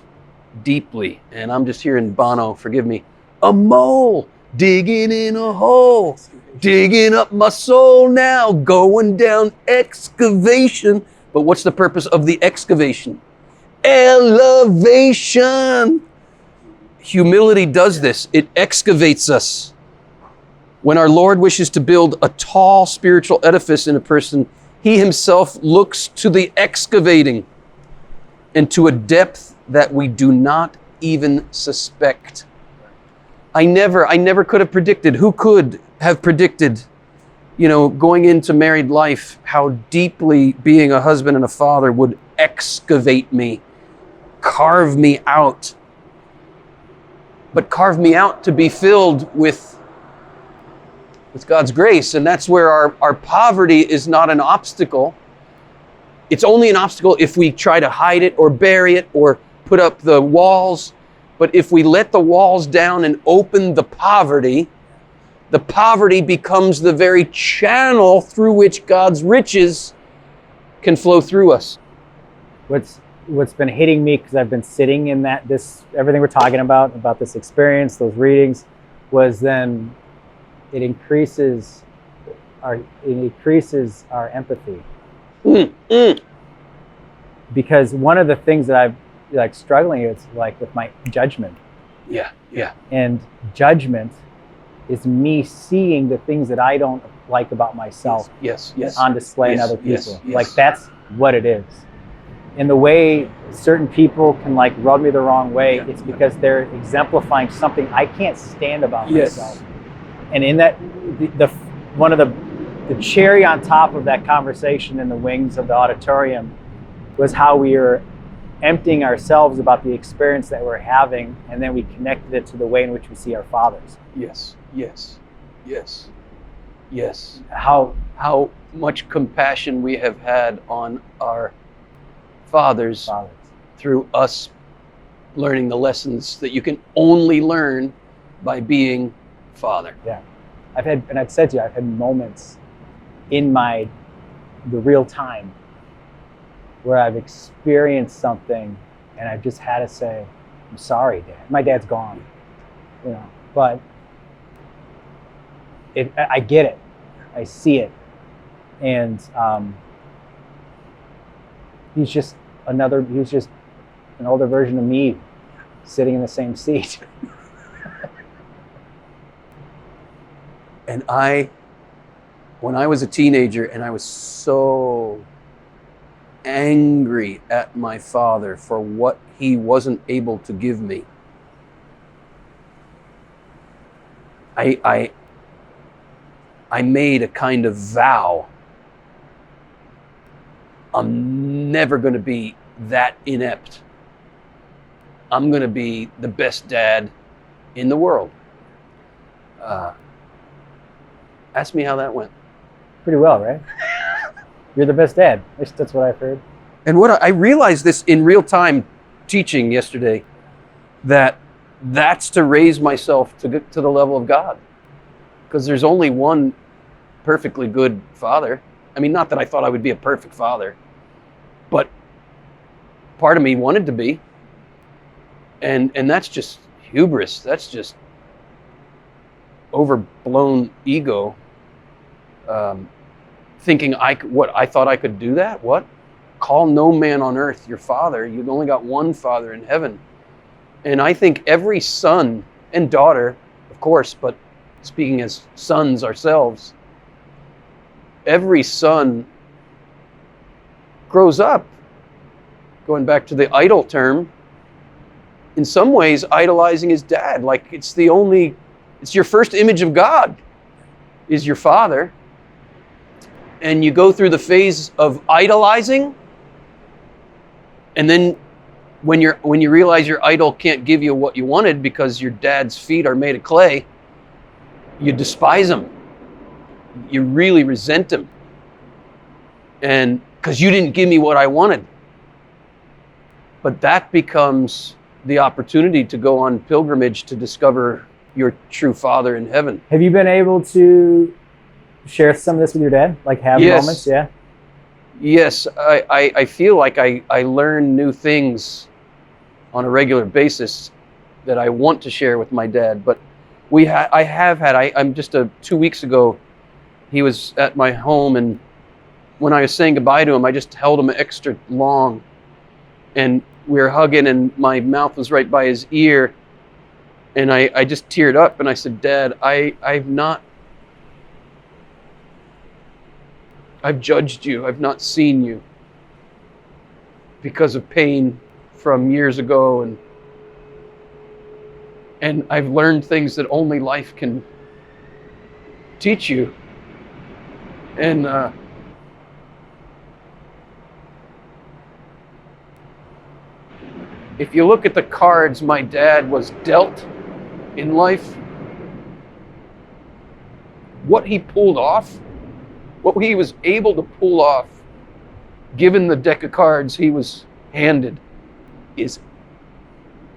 deeply. And I'm just hearing Bono, forgive me, a mole digging in a hole, digging up my soul now, going down excavation. But what's the purpose of the excavation? Elevation. Humility does this. It excavates us. When our Lord wishes to build a tall spiritual edifice in a person, he himself looks to the excavating and to a depth that we do not even suspect. I never could have predicted. Who could have predicted, going into married life, how deeply being a husband and a father would excavate me, carve me out, but carve me out to be filled with God's grace. And that's where our poverty is not an obstacle. It's only an obstacle if we try to hide it or bury it or put up the walls. But if we let the walls down and open the poverty becomes the very channel through which God's riches can flow through us. What's been hitting me, because I've been sitting in everything we're talking about this experience, those readings, was then it increases our empathy. Because one of the things that I've struggling is with my judgment. Yeah. And judgment is me seeing the things that I don't like about myself. Yes. On display in other people. Yes. That's what it is. And the way certain people can rub me the wrong way, it's because they're exemplifying something I can't stand about myself. And in that, one of the cherry on top of that conversation in the wings of the auditorium was how we are emptying ourselves about the experience that we're having, and then we connected it to the way in which we see our fathers. Yes. How much compassion we have had on our fathers through us learning the lessons that you can only learn by being father. Yeah. I've said to you, I've had moments in the real time where I've experienced something and I've just had to say, I'm sorry, Dad. My dad's gone, but I get it. I see it. And he was just an older version of me sitting in the same seat. And when I was a teenager and I was so angry at my father for what he wasn't able to give me, I made a kind of vow. I'm never going to be that inept. I'm going to be the best dad in the world. Ask me how that went. Pretty well, right? You're the best dad. At least that's what I've heard. And what I realized this in real time teaching yesterday, that's to raise myself to get to the level of God. Because there's only one perfectly good father. I mean, not that I thought I would be a perfect father, but part of me wanted to be. And that's just hubris. That's just overblown ego. Thinking I thought I could do that? What? Call no man on earth your father. You've only got one father in heaven. And I think every son and daughter, of course, but speaking as sons ourselves, every son grows up, going back to the idol term, in some ways idolizing his dad. Like it's your first image of God is your father. And you go through the phase of idolizing, and then when you realize your idol can't give you what you wanted because your dad's feet are made of clay, you despise him. You really resent him. And because you didn't give me what I wanted. But that becomes the opportunity to go on pilgrimage to discover your true father in heaven. Have you been able to share some of this with your dad? Like have moments? Yeah. Yes, I feel like I learn new things on a regular basis that I want to share with my dad. But I'm just 2 weeks ago, he was at my home, and when I was saying goodbye to him, I just held him extra long, and we were hugging, and my mouth was right by his ear, and I just teared up, and I said, Dad, I've judged you. I've not seen you because of pain from years ago, and I've learned things that only life can teach you. And if you look at the cards my dad was dealt in life, what he pulled off, what he was able to pull off, given the deck of cards he was handed, is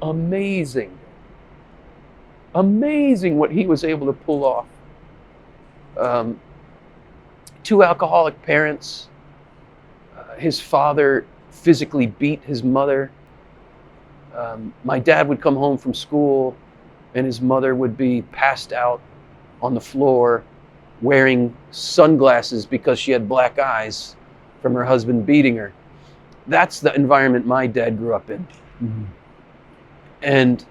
amazing. Amazing what he was able to pull off. 2 alcoholic parents. His father physically beat his mother. My dad would come home from school and his mother would be passed out on the floor wearing sunglasses because she had black eyes from her husband beating her. That's the environment my dad grew up in. Mm-hmm. And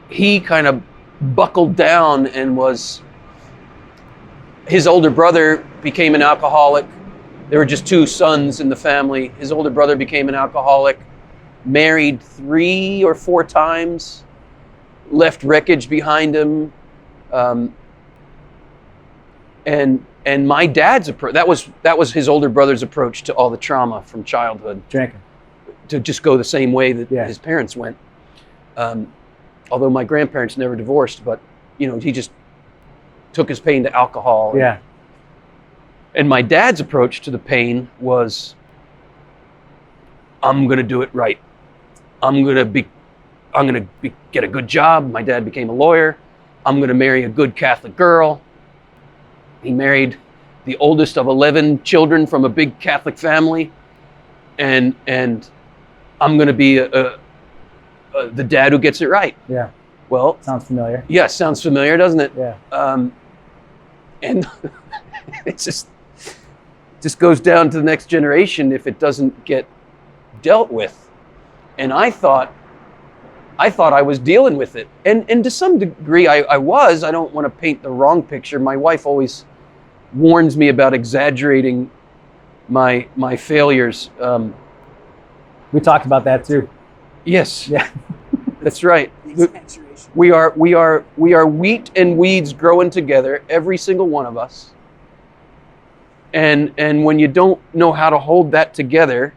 he kind of buckled down and his older brother became an alcoholic. There were just 2 sons in the family. His older brother became an alcoholic, married 3 or 4 times, left wreckage behind him. And my dad's approach, that was his older brother's approach to all the trauma from childhood. Drinking. To just go the same way that his parents went. Although my grandparents never divorced, but he just took his pain to alcohol. Yeah. And my dad's approach to the pain was, I'm going to do it right. I'm going to get a good job. My dad became a lawyer. I'm going to marry a good Catholic girl. He married the oldest of 11 children from a big Catholic family. And I'm going to be the dad who gets it right. Yeah. Well, sounds familiar. Yeah, sounds familiar, doesn't it? Yeah. And it's just, just goes down to the next generation if it doesn't get dealt with. And I thought I was dealing with it. And to some degree I was. I don't want to paint the wrong picture. My wife always warns me about exaggerating my failures. We talked about that too. Yes. Yeah. That's right. We are wheat and weeds growing together, every single one of us. And when you don't know how to hold that together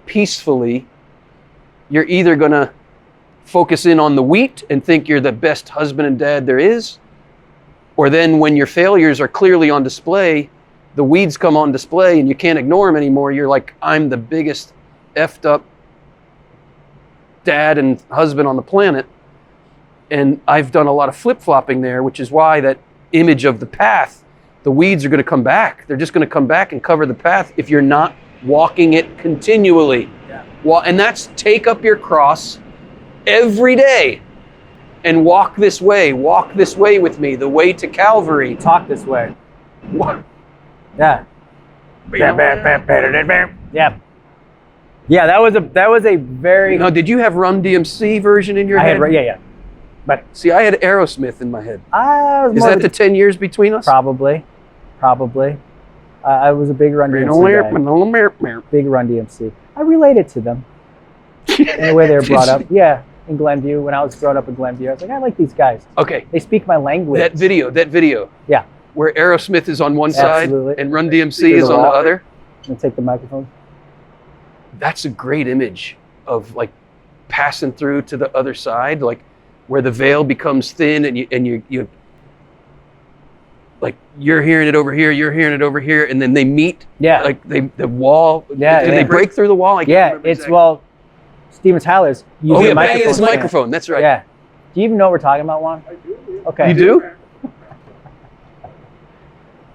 peacefully, you're either going to focus in on the wheat and think you're the best husband and dad there is, or then when your failures are clearly on display, the weeds come on display and you can't ignore them anymore. You're like, I'm the biggest effed up dad and husband on the planet. And I've done a lot of flip-flopping there, which is why that image of the path, the weeds are going to come back. They're just going to come back and cover the path if you're not walking it continually. Yeah. Well, and that's take up your cross every day and walk this way with me, the way to Calvary. Talk this way. What? Yeah. Yeah. Yeah, that was a very. Now, did you have Run DMC version in your head? Yeah. But see, I had Aerosmith in my head. is Is that the 10 years between us? Probably. I was a big Run DMC guy. Big Run DMC. I related to them in the way they were brought up. Yeah, in Glenview. When I was growing up in Glenview, I was like, I like these guys. Okay. They speak my language. That video. Yeah. Where Aerosmith is on one Absolutely. side and Run DMC is on the other. And take the microphone. That's a great image of like passing through to the other side, like where the veil becomes thin and you like you're hearing it over here, you're hearing it over here, and then they meet. Yeah. Like the wall. Yeah. Did they break through the wall? I can't remember It's exactly. Well, Steven Tyler's using the banging his microphone. microphone. That's right. Yeah. Do you even know what we're talking about, Juan? I do. Okay. You do?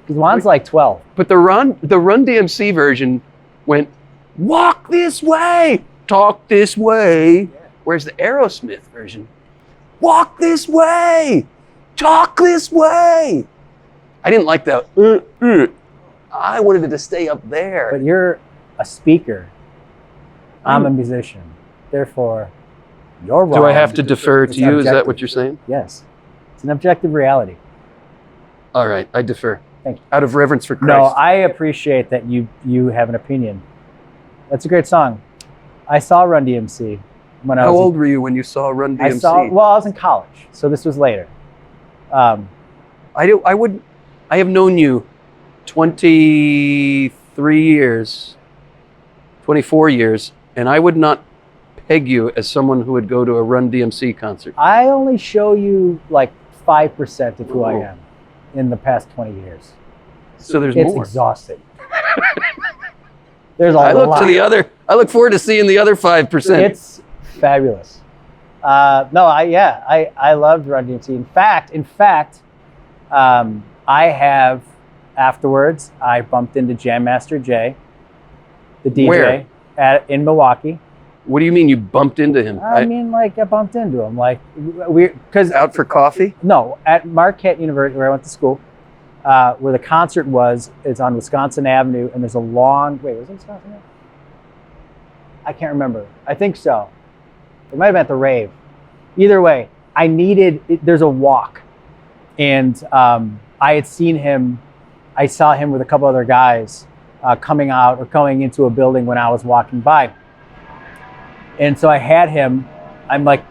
Because Juan's like 12. But the Run DMC version went, walk this way, talk this way. Whereas the Aerosmith version, walk this way, talk this way. I didn't like that. I wanted it to stay up there. But you're a speaker. I'm a musician. Therefore, you're wrong. Do I have to defer to It's you? Is that objective. what you're saying? Yes. It's an objective reality. All right, I defer. Thank you. Out of reverence for Christ. No, I appreciate that you have an opinion. That's a great song. I saw Run DMC when I was. How old were you when you saw Run DMC? I was in college, so this was later. I have known you 23 years, 24 years, and I would not peg you as someone who would go to a Run DMC concert. I only show you like 5% of who I am in the past 20 years. So there's It's more. exhausting. There's a I lot. look forward to seeing the other 5%. It's fabulous. I loved Run DMC. In fact, I have afterwards. I bumped into Jam Master Jay, the DJ, Where? in Milwaukee. What do you mean you bumped into him? I bumped into him because Out for coffee? No, at Marquette University where I went to school, where the concert was. It's on Wisconsin Avenue, and there's a long. Wait, was it Wisconsin Avenue? I can't remember. I think so. It might have been at the rave. Either way, there's a walk, and I had seen him. I saw him with a couple other guys coming out or coming into a building when I was walking by. And so I had him. I'm like,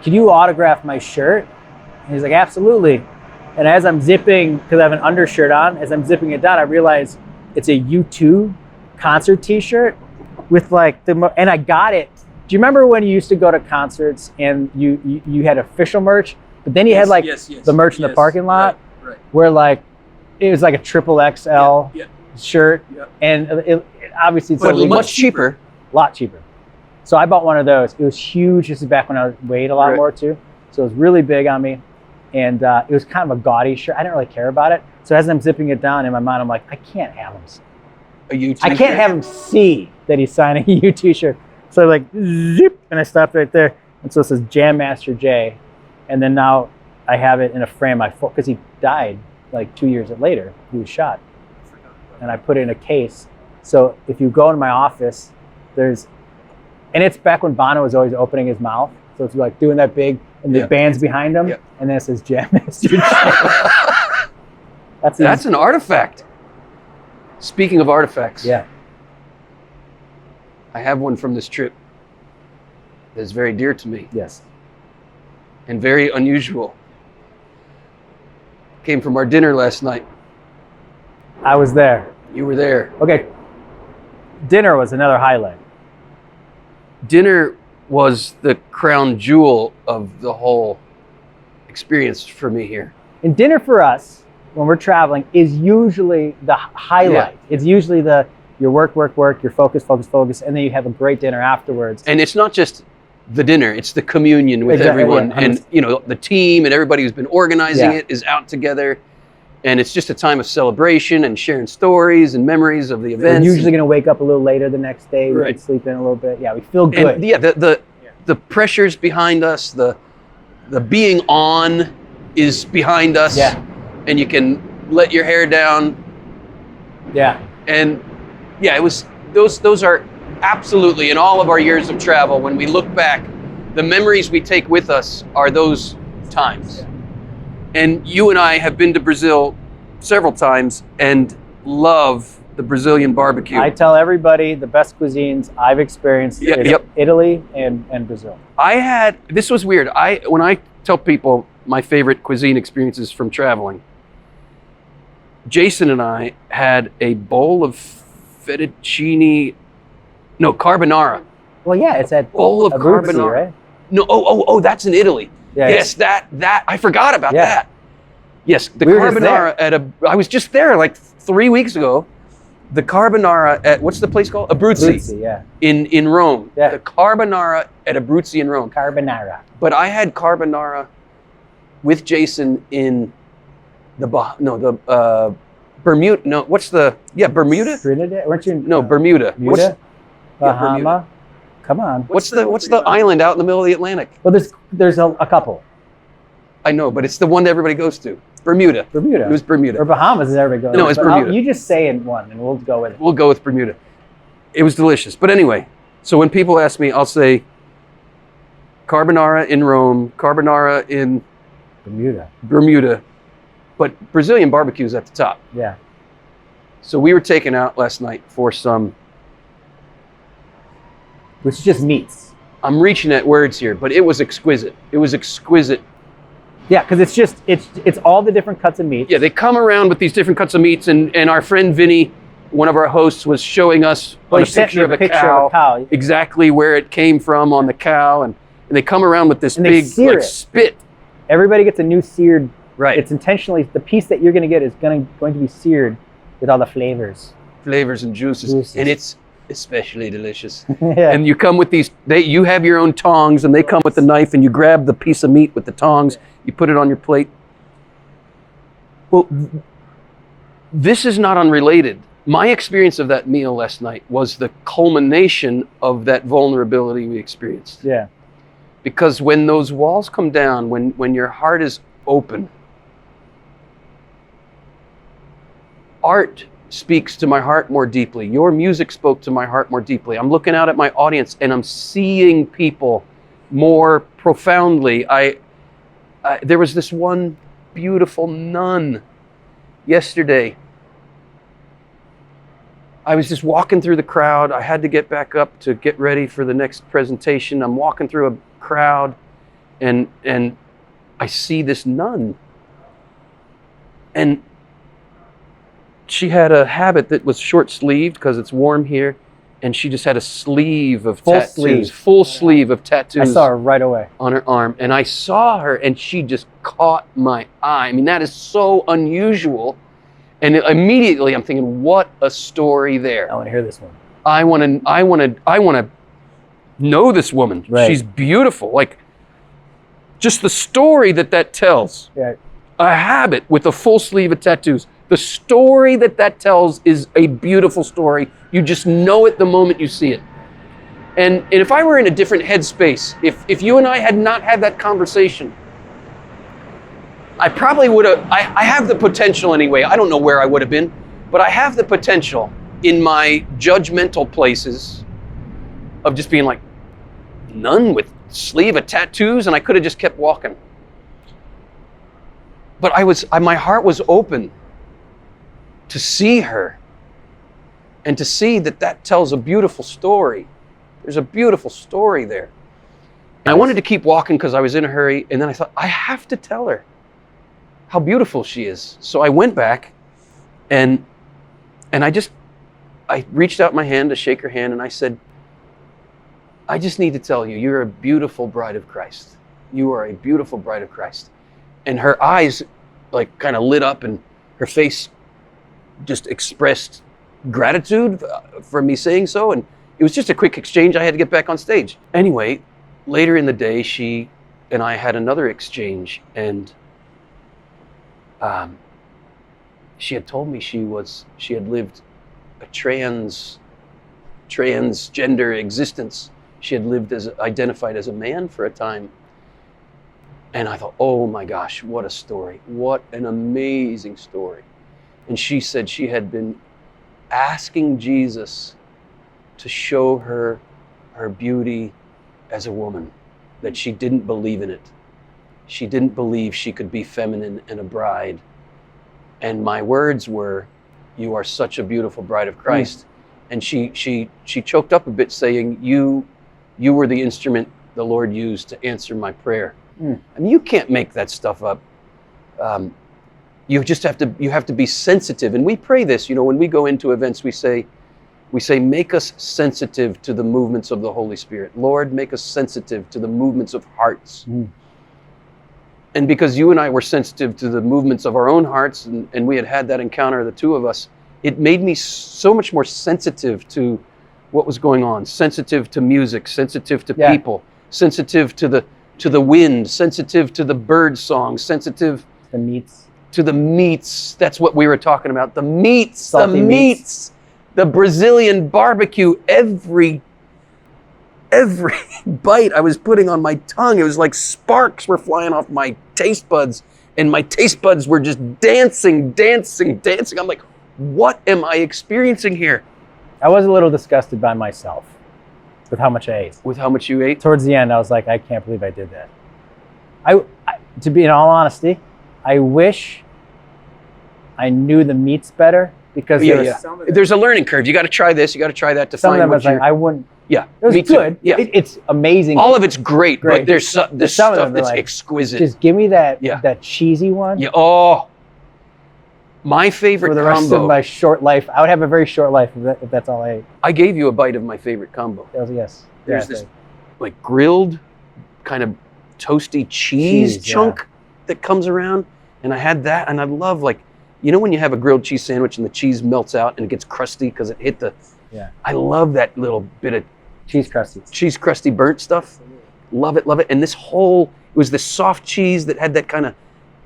"Can you autograph my shirt?" And he's like, "Absolutely." And as I'm zipping, because I have an undershirt on, as I'm zipping it down, I realize it's a U2 concert T-shirt with and I got it. Do you remember when you used to go to concerts and you had official merch, but then you had the merch in the parking lot, right. where it was like a triple XL shirt, and it obviously it's But much cheaper. a lot cheaper. So I bought one of those. It was huge. This is back when I weighed a lot more too, so it was really big on me, and it was kind of a gaudy shirt. I didn't really care about it. So as I'm zipping it down in my mind, I'm like, I can't have him. I can't have him see that he's signing a U2 shirt. So I zip, and I stopped right there. And so it says Jam Master J. And then now I have it in a frame. Because he died 2 years later. He was shot. and I put it in a case. So if you go in my office, and it's back when Bono was always opening his mouth. So it's like doing that big, and the band's behind him, and then it says Jam Master. That's an artifact. Speaking of artifacts. Yeah. I have one from this trip that's very dear to me. Yes. And very unusual. Came from our dinner last night. I was there. You were there. Okay. Dinner was another highlight. Dinner was the crown jewel of the whole experience for me here. And dinner for us, when we're traveling, is usually the highlight. Yeah. It's usually your work, your focus, and then you have a great dinner afterwards. And it's not just the dinner, it's the communion with everyone. Yeah, and the team and everybody who's been organizing it is out together. And it's just a time of celebration and sharing stories and memories of the events. We're usually going to wake up a little later the next day. We can sleep in a little bit. Yeah, we feel good. And the pressures behind us, the being on is behind us. Yeah. And you can let your hair down. Yeah. And it was those are absolutely, in all of our years of travel, when we look back, the memories we take with us are those times. Yeah. And you and I have been to Brazil several times and love the Brazilian barbecue. I tell everybody the best cuisines I've experienced is Italy and Brazil. This was weird. When I tell people my favorite cuisine experiences from traveling, Jason and I had a bowl of carbonara. Well, yeah, it's that bowl of carbonara. Right? No, that's in Italy. Yeah, yes, that I forgot about that. Yes, the carbonara I was just there like 3 weeks ago. The carbonara at, what's the place called? Abruzzi. Yeah. In Rome. Yeah. The carbonara at Abruzzi in Rome. Carbonara. But I had carbonara with Jason in Bermuda. No, what's Bermuda? Trinidad? Weren't you? No, Bermuda. Bermuda? Bahama? Bermuda. Come on. What's the island out in the middle of the Atlantic? Well, there's a couple. I know, but it's the one that everybody goes to. Bermuda. Bermuda. It was Bermuda. Or Bahamas is everybody goes. No, it's Bermuda. You just say in one, and we'll go with it. We'll go with Bermuda. It was delicious. But anyway, so when people ask me, I'll say carbonara in Rome, carbonara in Bermuda. But Brazilian barbecue is at the top. Yeah. So we were taken out last night for some... Which just meats. I'm reaching at words here, but it was exquisite. It was exquisite. Yeah, because it's all the different cuts of meat. Yeah, they come around with these different cuts of meats, and our friend Vinny, one of our hosts, was showing us a picture of a cow, exactly where it came from on the cow, and they come around with this big spit. Everybody gets a new seared. Right. It's intentionally, the piece that you're going to get is going to be seared with all the flavors and juices. And it's especially delicious. Yeah. And you come with these, you have your own tongs, and they come with the knife, and you grab the piece of meat with the tongs, you put it on your plate. Well, this is not unrelated. My experience of that meal last night was the culmination of that vulnerability we experienced. Yeah. Because when those walls come down, when your heart is open, art speaks to my heart more deeply. Your music spoke to my heart more deeply. I'm looking out at my audience and I'm seeing people more profoundly. There was this one beautiful nun yesterday. I was just walking through the crowd. I had to get back up to get ready for the next presentation. I'm walking through a crowd and I see this nun. And she had a habit that was short-sleeved because it's warm here, and she just had a sleeve of tattoos, full sleeve of tattoos. I saw her right away. On her arm, and I saw her, and she just caught my eye. I mean, that is so unusual, and immediately I'm thinking, what a story there. I want to hear this one. I want to know this woman. Right. She's beautiful. Like, just the story that tells. Yeah. A habit with a full sleeve of tattoos. The story that tells is a beautiful story. You just know it the moment you see it. And if I were in a different headspace, if you and I had not had that conversation, I probably would have, I have the potential anyway, I don't know where I would have been, But I have the potential in my judgmental places of just being like, nun with sleeve of tattoos, and I could have just kept walking. But my heart was open to see her and to see that tells a beautiful story. There's a beautiful story there. And I wanted to keep walking because I was in a hurry, and then I thought, I have to tell her how beautiful she is. So I went back and I reached out my hand to shake her hand, and I said, I just need to tell you, you're a beautiful bride of Christ. You are a beautiful bride of Christ. And her eyes like kind of lit up, and her face just expressed gratitude for me saying so. And it was just a quick exchange. I had to get back on stage. Anyway, later in the day, she and I had another exchange, and she had told me she had lived a transgender existence. She had lived identified as a man for a time. And I thought, oh my gosh, what a story. What an amazing story. And she said she had been asking Jesus to show her her beauty as a woman, that she didn't believe in it. She didn't believe she could be feminine and a bride. And my words were, you are such a beautiful bride of Christ. And she choked up a bit, saying, you were the instrument the Lord used to answer my prayer. I mean, you can't make that stuff up. You have to be sensitive. And we pray this, when we go into events, we say, make us sensitive to the movements of the Holy Spirit. Lord, make us sensitive to the movements of hearts. And because you and I were sensitive to the movements of our own hearts, and we had that encounter, the two of us, it made me so much more sensitive to what was going on, sensitive to music, sensitive to people, sensitive to the wind, sensitive to the bird song, sensitive to the meats. That's what we were talking about. The meats, Salty meats. The Brazilian barbecue. Every bite I was putting on my tongue, it was like sparks were flying off my taste buds, and my taste buds were just dancing. I'm like, what am I experiencing here? I was a little disgusted by myself with how much I ate. With how much you ate? Towards the end, I was like, I can't believe I did that. To be in all honesty, I wish I knew the meats better, because there's a learning curve. You got to try this. You got to try that to some find of them I was like, I wouldn't. Yeah, it was me good. Too. Yeah, it's amazing. All of it's great. But there's stuff that's like, exquisite. Just give me that cheesy one. Yeah. Oh, my favorite for the combo. rest of my short life. I would have a very short life if that's all I ate. I gave you a bite of my favorite combo. Yes. There's this like grilled kind of toasty cheese chunk that comes around, and I had that, and I love, like, when you have a grilled cheese sandwich and the cheese melts out and it gets crusty because it hit the. Yeah. I love that little bit of cheese crusty burnt stuff. Love it. And it was this soft cheese that had that kind of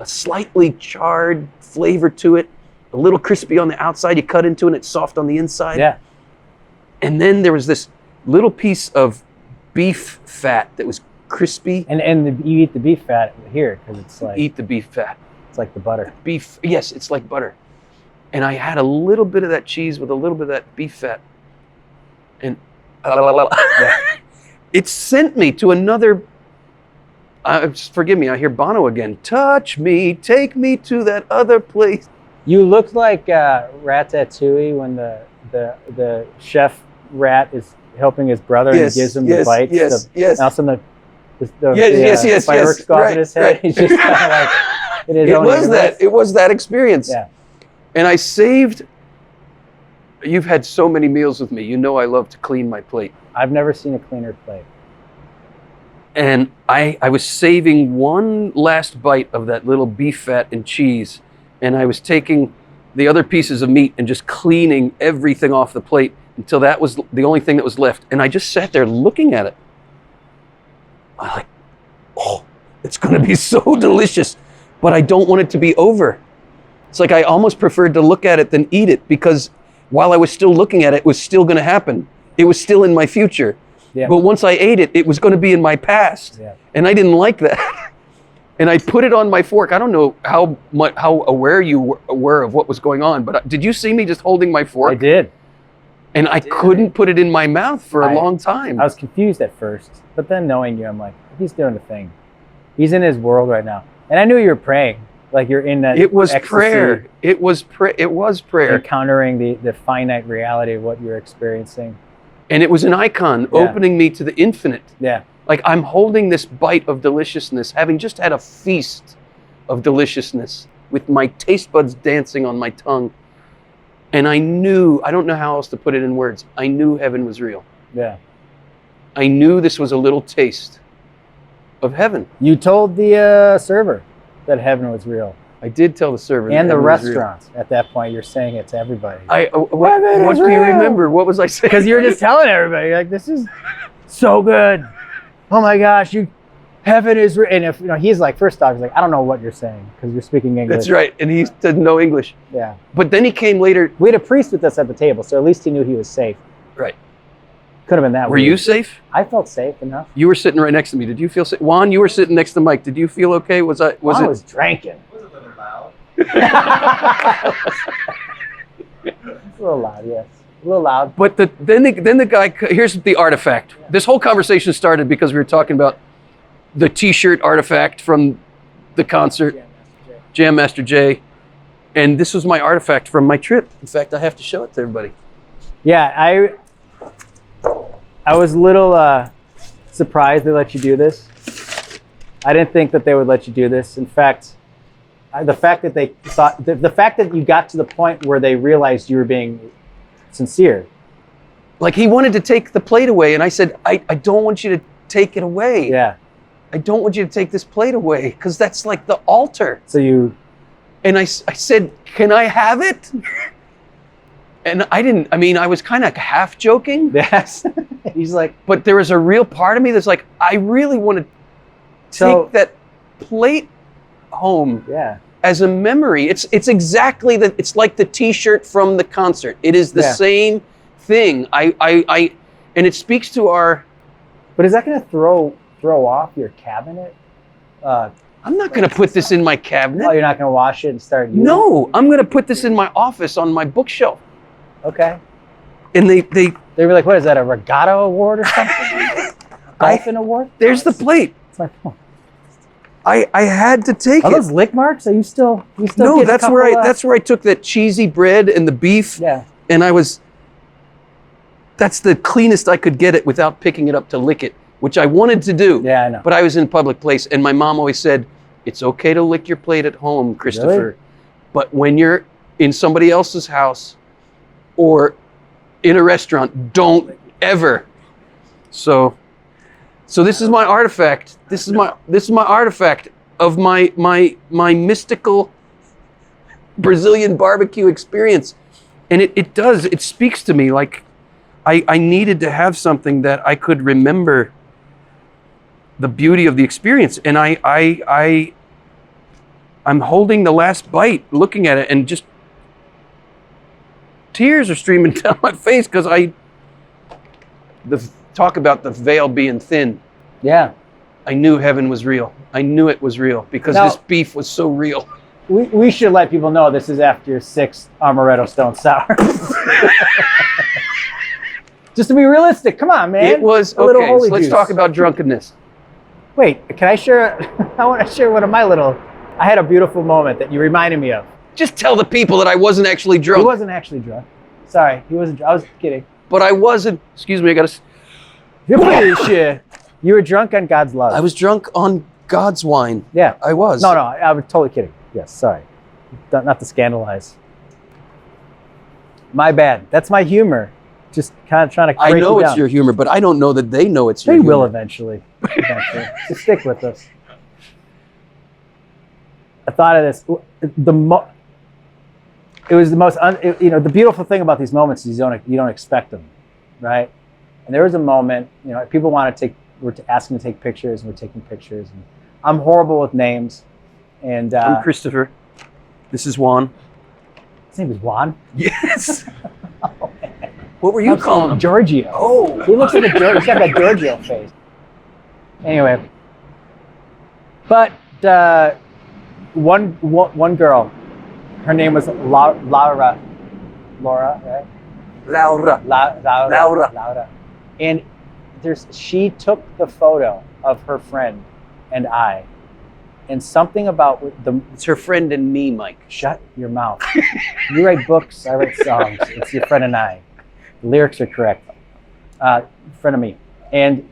a slightly charred flavor to it, a little crispy on the outside. You cut into it and it's soft on the inside. Yeah. And then there was this little piece of beef fat that was crispy. And you eat the beef fat here, because it's like... Eat the beef fat. It's like the butter. Beef, yes, it's like butter. And I had a little bit of that cheese with a little bit of that beef fat. And it sent me to another... forgive me, I hear Bono again. Touch me, take me to that other place. You looked like Ratatouille when the chef rat is helping his brother, and he gives him the bites. Yes. And also the fireworks go off in his head. He's just kind of like in his own universe. It was that experience. Yeah. And I saved... You've had so many meals with me. You know I love to clean my plate. I've never seen a cleaner plate. And I was saving one last bite of that little beef fat and cheese, and I was taking the other pieces of meat and just cleaning everything off the plate until that was the only thing that was left. And I just sat there looking at it. I'm like, oh, it's going to be so delicious, but I don't want it to be over. It's like I almost preferred to look at it than eat it, because while I was still looking at it, it was still going to happen. It was still in my future. Yeah. But once I ate it, it was going to be in my past. Yeah. And I didn't like that. And I put it on my fork. I don't know how aware you were of what was going on, but did you see me just holding my fork? I did. And I couldn't put it in my mouth for a long time. I was confused at first, but then knowing you, I'm like, he's doing the thing. He's in his world right now. And I knew you were praying, like you're in that. It was ecstasy, prayer. It was prayer. Encountering the finite reality of what you're experiencing. And it was an icon opening me to the infinite. Yeah. Like I'm holding this bite of deliciousness, having just had a feast of deliciousness with my taste buds dancing on my tongue. And I knew, I don't know how else to put it in words, I knew heaven was real. Yeah. I knew this was a little taste of heaven. You told the server that heaven was real. I did tell the server. And the restaurants. At that point, you're saying it to everybody. What do you remember? What was I saying? Because you were just telling everybody, like, this is so good. Oh my gosh, heaven is real. And if he's like, first off, he's like, I don't know what you're saying because you're speaking English. That's right, and he didn't know English. Yeah. But then he came later. We had a priest with us at the table, so at least he knew he was safe. Right. Could have been that. Were you safe? I felt safe enough. You were sitting right next to me. Did you feel safe? Juan, you were sitting next to Mike. Did you feel okay? I was drinking. Was it a little loud? It's a little loud, yes. A little loud. But then the guy, here's the artifact. Yeah. This whole conversation started because we were talking about the T-shirt artifact from the concert, Jam Master Jay. And this was my artifact from my trip. In fact, I have to show it to everybody. Yeah, I was a little surprised they let you do this. I didn't think that they would let you do this. In fact, the fact that they thought, the fact that you got to the point where they realized you were being sincere. Like he wanted to take the plate away, and I said, I don't want you to take it away. Yeah. I don't want you to take this plate away, because that's like the altar. So you... And I said, can I have it? And I was kind of half joking. Yes. He's like... But there was a real part of me that's like, I really want to take that plate home. Yeah. As a memory. It's exactly that. It's like the T-shirt from the concert. It is the same thing. And it speaks to our... But is that going to throw off your cabinet? I'm not going to put this in my cabinet. Oh, you're not going to wash it and start using it? No, I'm going to put this in my office on my bookshelf. Okay. And they were like, what is that, a regatta award or something? Dolphin award? There's the plate. It's my phone. I had to take it. Are those lick marks? Are you still No, that's where I took that cheesy bread and the beef. Yeah. And that's the cleanest I could get it without picking it up to lick it, which I wanted to do. Yeah, I know. But I was in a public place, and my mom always said, it's okay to lick your plate at home, Christopher. Really? But when you're in somebody else's house or in a restaurant, don't ever. So this is my artifact. This is my artifact of my mystical Brazilian barbecue experience. And it speaks to me like I needed to have something that I could remember the beauty of the experience. And I'm holding the last bite, looking at it, and just tears are streaming down my face because talk about the veil being thin. Yeah. I knew heaven was real. I knew it was real because this beef was so real. We should let people know this is after your 6th Amaretto Stone Sour. Just to be realistic, come on, man. It was, okay, so let's talk about drunkenness. Wait, can I share? I want to share one of my I had a beautiful moment that you reminded me of. Just tell the people that I wasn't actually drunk. He wasn't actually drunk. Sorry, he wasn't. I was kidding. But I wasn't. Excuse me, I gotta. You were drunk on God's love. I was drunk on God's wine. Yeah, I was. No, I was totally kidding. Yes, sorry. Not to scandalize. My bad. That's my humor. Just kind of trying to break I know you it's down. your humor, but I don't know that they know it's your humor. They will eventually. So stick with us. I thought of this. It was the most, the beautiful thing about these moments is you don't expect them, right? And there was a moment, people we're asking to take pictures, and we're taking pictures. And I'm horrible with names. And I'm Christopher. This is Juan. His name is Juan? Yes. What were you calling him? Giorgio. Oh. He looks like he's got that Giorgio face. Anyway. But one girl, her name was Laura, right? Laura. Laura. And she took the photo of her friend and I, and something about It's her friend and me, Mike. Shut your mouth. You write books, I write songs. It's your friend and I. The lyrics are correct. Friend of me. And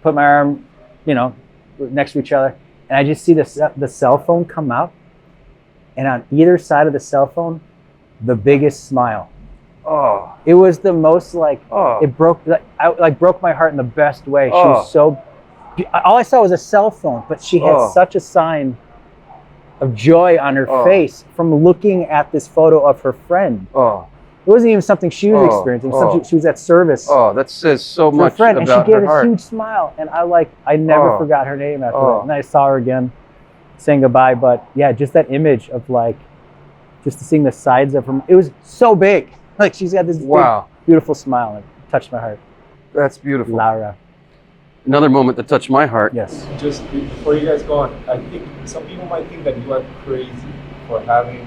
put my arm, next to each other, and I just see the cell phone come out, and on either side of the cell phone, the biggest smile. Oh. It was the most it broke broke my heart in the best way. She was so. All I saw was a cell phone, but she had such a sign of joy on her face from looking at this photo of her friend. It wasn't even something she was experiencing. Something she was at service. That says so much friend, about and she gave her heart. a huge smile, and I never forgot her name after that. And I saw her again, saying goodbye. But yeah, just that image of just seeing the sides of her. It was so big. She's got this big, beautiful smile. It touched my heart. That's beautiful. Laura. Another moment that touched my heart. Yes. Just before you guys go on, I think some people might think that you are crazy for having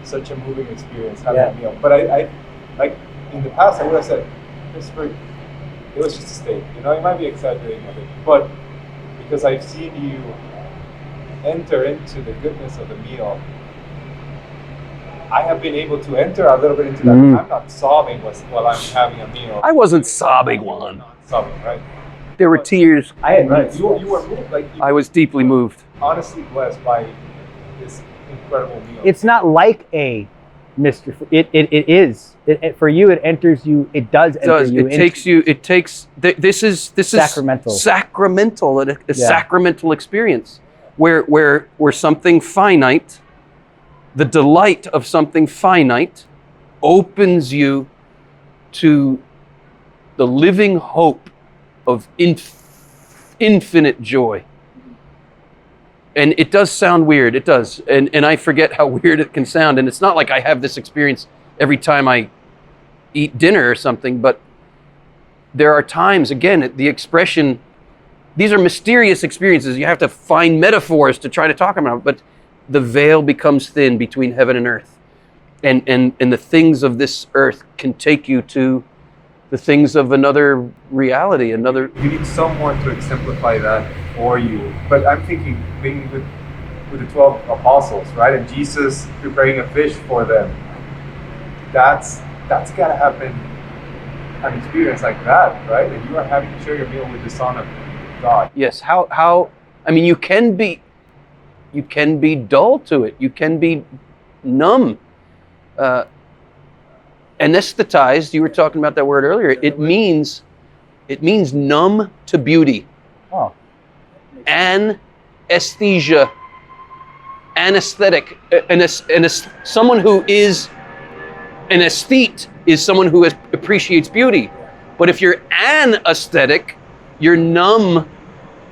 such a moving experience, having a meal. But I in the past, I would have said, Christopher, it was just a steak. You might be exaggerating a bit, but because I've seen you enter into the goodness of the meal, I have been able to enter a little bit into that. I'm not sobbing while I'm having a meal. I wasn't sobbing, Juan. Not sobbing, right? There were tears. You were moved. I was deeply moved. Honestly blessed by this incredible meal. It's not like a mystery. It is. For you, it enters you. It does enter you. This is sacramental. Sacramental, a sacramental experience where something finite, the delight of something finite, opens you to the living hope of infinite joy. And it does sound weird, it does. And I forget how weird it can sound. And it's not like I have this experience every time I eat dinner or something, but there are times, again, the expression, these are mysterious experiences. You have to find metaphors to try to talk about it, but the veil becomes thin between heaven and earth. And the things of this earth can take you to the things of another reality, another... You need someone to exemplify that for you. But I'm thinking, being with the 12 apostles, right? And Jesus preparing a fish for them. That's gotta happen, an experience like that, right? And you are having to share your meal with the Son of God. Yes, you can be dull to it. You can be numb. Anesthetized, you were talking about that word earlier. It means numb to beauty. Anesthesia, anesthetic, someone who is an aesthete is someone who appreciates beauty. But if you're an aesthetic, you're numb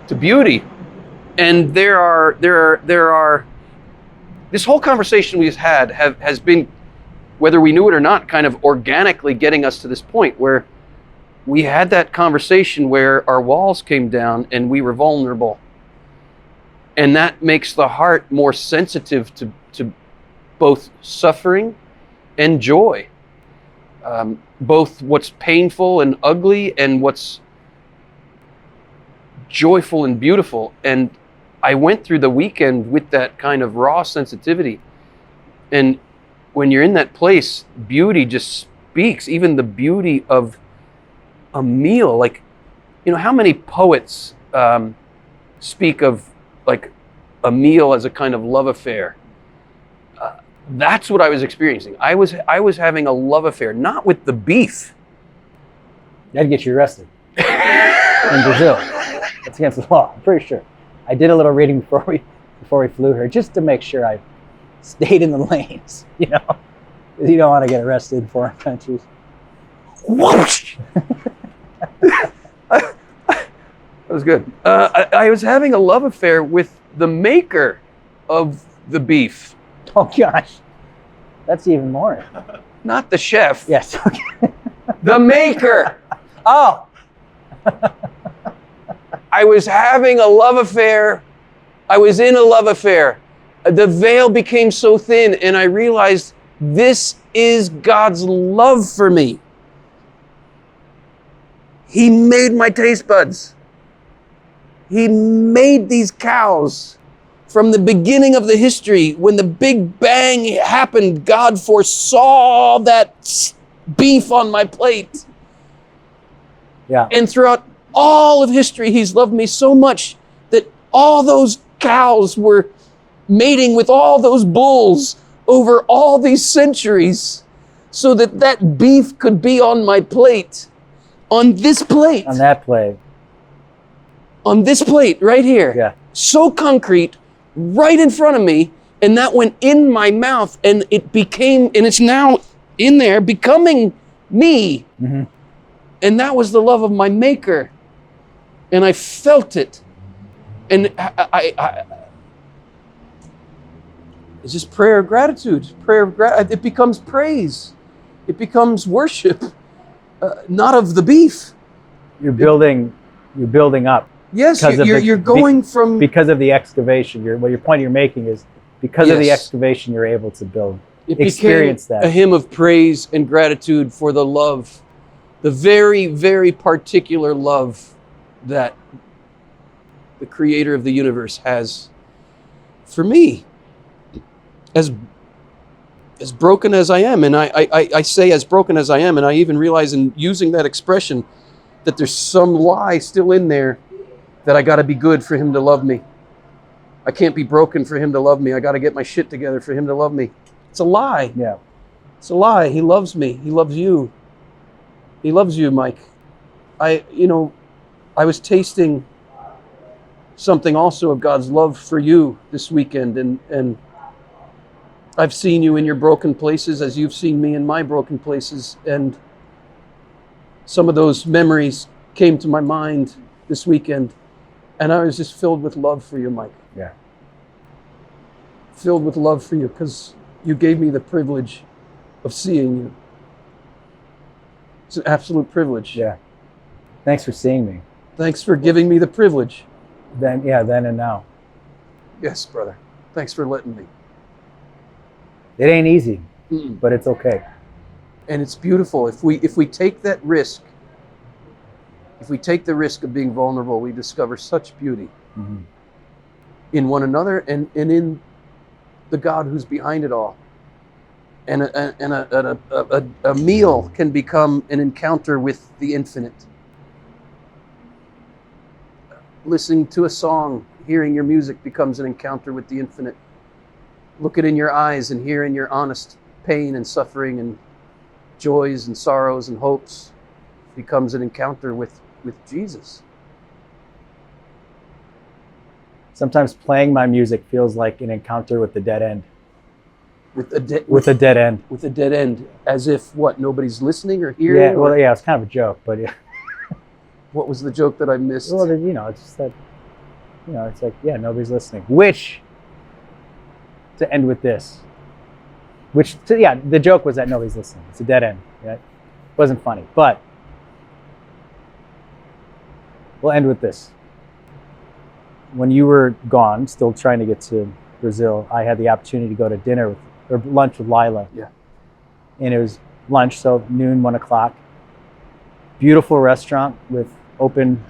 to beauty. And there are this whole conversation we've had has been, whether we knew it or not, kind of organically getting us to this point where we had that conversation where our walls came down and we were vulnerable. And that makes the heart more sensitive to both suffering and joy. Both what's painful and ugly and what's joyful and beautiful. And I went through the weekend with that kind of raw sensitivity. And when you're in that place, beauty just speaks, even the beauty of a meal. How many poets speak of a meal as a kind of love affair? That's what I was experiencing. I was having a love affair, not with the beef. That'd get you arrested in Brazil. That's against the law, I'm pretty sure. I did a little reading before we flew here, just to make sure I stayed in the lanes, You don't want to get arrested in foreign countries. Whoosh! That was good. I was having a love affair with the maker of the beef. Oh gosh, that's even more. Not the chef. Yes. Okay. The maker. Oh. I was having a love affair I was in a love affair. The veil became so thin, and I realized this is God's love for me. He made my taste buds. He made these cows. From the beginning of the history, when the Big Bang happened, God foresaw that beef on my plate. Yeah. And throughout all of history, He's loved me so much that all those cows were mating with all those bulls over all these centuries so that that beef could be on my plate. On this plate. On that plate. On this plate right here. Yeah. So concrete, right in front of me, and that went in my mouth, and it became, and it's now in there, becoming me. Mm-hmm. And that was the love of my Maker. And I felt it. And it's just prayer of gratitude. It becomes praise. It becomes worship, not of the beef. You're building up. Yes, you're going from... Because of the excavation. What your point you're making is because of the excavation, you're able to build. Experience that. A hymn of praise and gratitude for the love, the very, very particular love that the Creator of the universe has for me. As broken as I am, and I say as broken as I am, and I even realize in using that expression that there's some lie still in there that I got to be good for Him to love me. I can't be broken for Him to love me. I got to get my shit together for Him to love me. It's a lie. Yeah. It's a lie. He loves me. He loves you. He loves you, Mike. I was tasting something also of God's love for you this weekend, and I've seen you in your broken places as you've seen me in my broken places, and some of those memories came to my mind this weekend, and I was just filled with love for you, Mike. Yeah. Filled with love for you because you gave me the privilege of seeing you. It's an absolute privilege. Yeah. Thanks for seeing me. Thanks for giving me the privilege. Then and now. Yes, brother. Thanks for letting me. It ain't easy, Mm-mm. but it's okay. And it's beautiful. If we take that risk, if we take the risk of being vulnerable, we discover such beauty in one another and in the God who's behind it all. And a meal can become an encounter with the infinite. Listening to a song, hearing your music becomes an encounter with the infinite. Look it in your eyes and hearing your honest pain and suffering and joys and sorrows and hopes becomes an encounter with Jesus. Sometimes playing my music feels like an encounter with the dead end. With a dead end. With a dead end. As if, what, nobody's listening or hearing? Yeah, well, yeah, it's kind of a joke, but yeah. What was the joke that I missed? Well, it's just that, it's like, yeah, nobody's listening. Which, to end with this, the joke was that nobody's listening. It's a dead end. Yeah? It wasn't funny, but we'll end with this. When you were gone, still trying to get to Brazil, I had the opportunity to go to lunch with Lila. Yeah. And it was lunch, so noon, 1 o'clock. Beautiful restaurant with open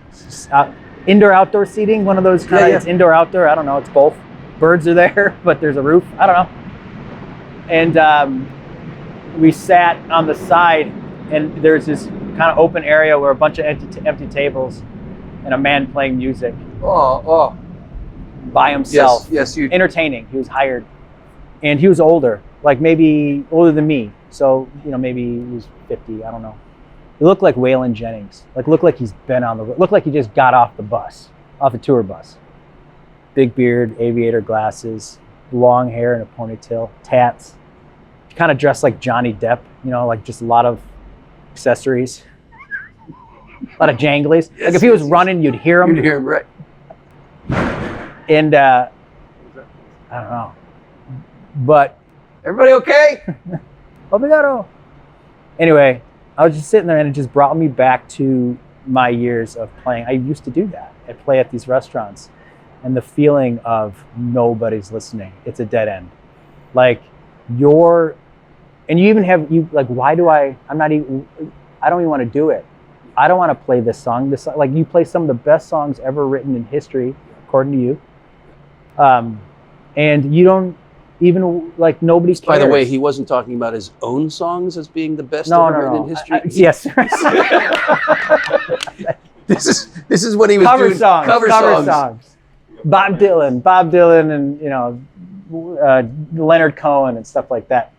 indoor-outdoor seating, one of those kind of, it's indoor-outdoor, I don't know, it's both. Birds are there, but there's a roof, I don't know. And we sat on the side, and there's this kind of open area where a bunch of empty tables and a man playing music. Oh. By himself. Yes, you. Entertaining, he was hired. And he was older, like maybe older than me. So, maybe he was 50, I don't know. He looked like Waylon Jennings. Looked like he's been on the road. Looked like he just got off the tour bus. Big beard, aviator glasses, long hair in a ponytail, tats. Kind of dressed like Johnny Depp, like just a lot of accessories. A lot of janglies. Like if he was running, you'd hear him. You'd hear him, right. And I don't know. But everybody okay? Obrigado. Anyway, I was just sitting there and it just brought me back to my years of playing. I used to do that. I'd play at these restaurants. and the feeling of nobody's listening. It's a dead end. Like and you even have, why do I don't even want to do it. I don't want to play this song. Like you play some of the best songs ever written in history, according to you. And you don't even, like, nobody cares. By the way, he wasn't talking about his own songs as being the best ever written in history. Yes. This is what he was doing. Cover songs. Bob Dylan, and Leonard Cohen and stuff like that.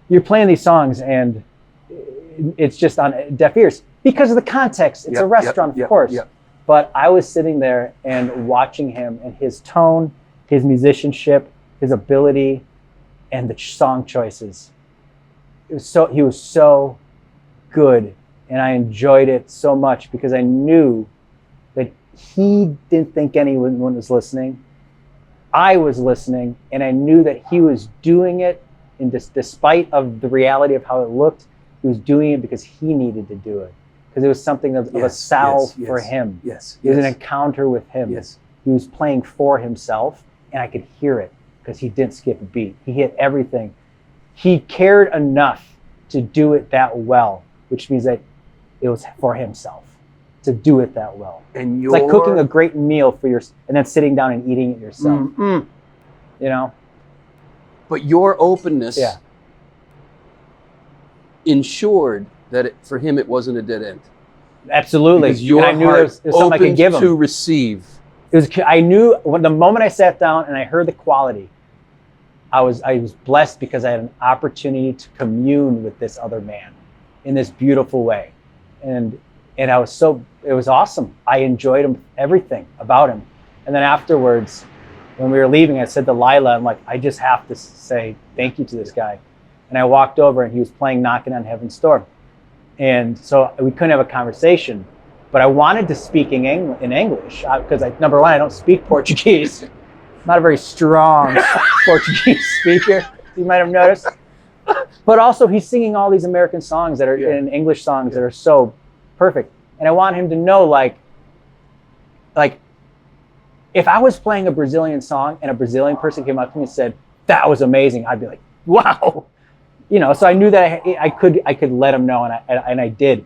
You're playing these songs, and it's just on deaf ears because of the context. It's a restaurant, of course. But I was sitting there and watching him and his tone, his musicianship, his ability, and the song choices. He was so good, and I enjoyed it so much because I knew that he didn't think anyone was listening. I was listening, and I knew that he was doing it, and despite of the reality of how it looked, he was doing it because he needed to do it. Because it was something of a salve for him. It was an encounter with him. He was playing for himself, and I could hear it because he didn't skip a beat. He hit everything. He cared enough to do it that well, which means that it was for himself to do it that well. And it's like cooking a great meal for and then sitting down and eating it yourself. But your openness ensured that for him it wasn't a dead end. Absolutely. Because your I knew heart there was something I could give him to receive. I knew the moment I sat down and I heard the quality, I was blessed because I had an opportunity to commune with this other man in this beautiful way. And it was awesome. I enjoyed everything about him. And then afterwards, when we were leaving, I said to Lila, I'm like, I just have to say thank you to this guy. And I walked over and he was playing Knocking on Heaven's Door. And so we couldn't have a conversation, but I wanted to speak in English because number one, I don't speak Portuguese. I'm not a very strong Portuguese speaker, you might have noticed. But also he's singing all these American songs that are in English songs that are so perfect. And I want him to know, like if I was playing a Brazilian song and a Brazilian person came up to me and said, that was amazing, I'd be like, wow. So I knew that I could let him know, and I did.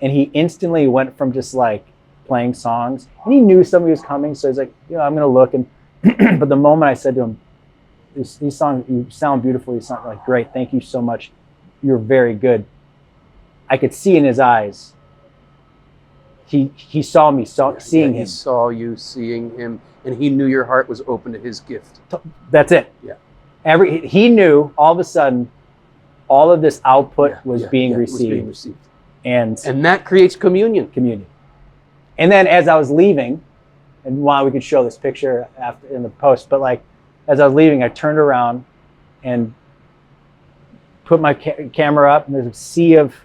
And he instantly went from just like playing songs, and he knew somebody was coming, so he's like, I'm gonna look. And but the moment I said to him, these songs, you sound beautiful, you sound like great, thank you so much, you're very good. I could see in his eyes, he saw me seeing him. He saw you seeing him, and he knew your heart was open to his gift. That's it. He knew all of a sudden all of this output was being received. And that creates communion. And then as I was leaving, and while we could show this picture after in the post, but like as I was leaving, I turned around and put my camera up, and there's a sea of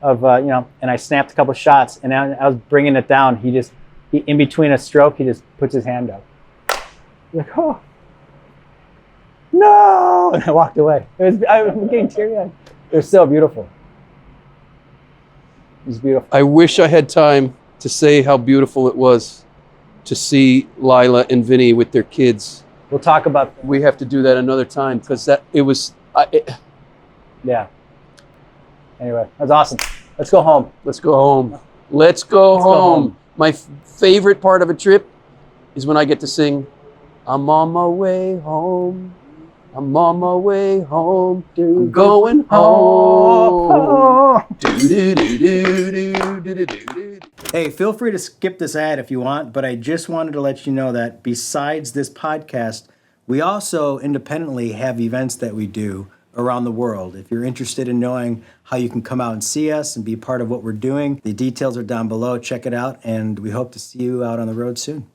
and I snapped a couple shots, and I was bringing it down. He in between a stroke, he just puts his hand up. Like, oh, no! And I walked away. I'm getting teary-eyed. It was so beautiful. It was beautiful. I wish I had time to say how beautiful it was to see Lila and Vinny with their kids. We'll talk about that. We have to do that another time because yeah. Anyway, that was awesome. Let's go home. Let's go home. My favorite part of a trip is when I get to sing, I'm on my way home. I'm on my way home. I'm going home. Hey, feel free to skip this ad if you want, but I just wanted to let you know that besides this podcast, we also independently have events that we do around the world. If you're interested in knowing how you can come out and see us and be part of what we're doing, the details are down below. Check it out, and we hope to see you out on the road soon.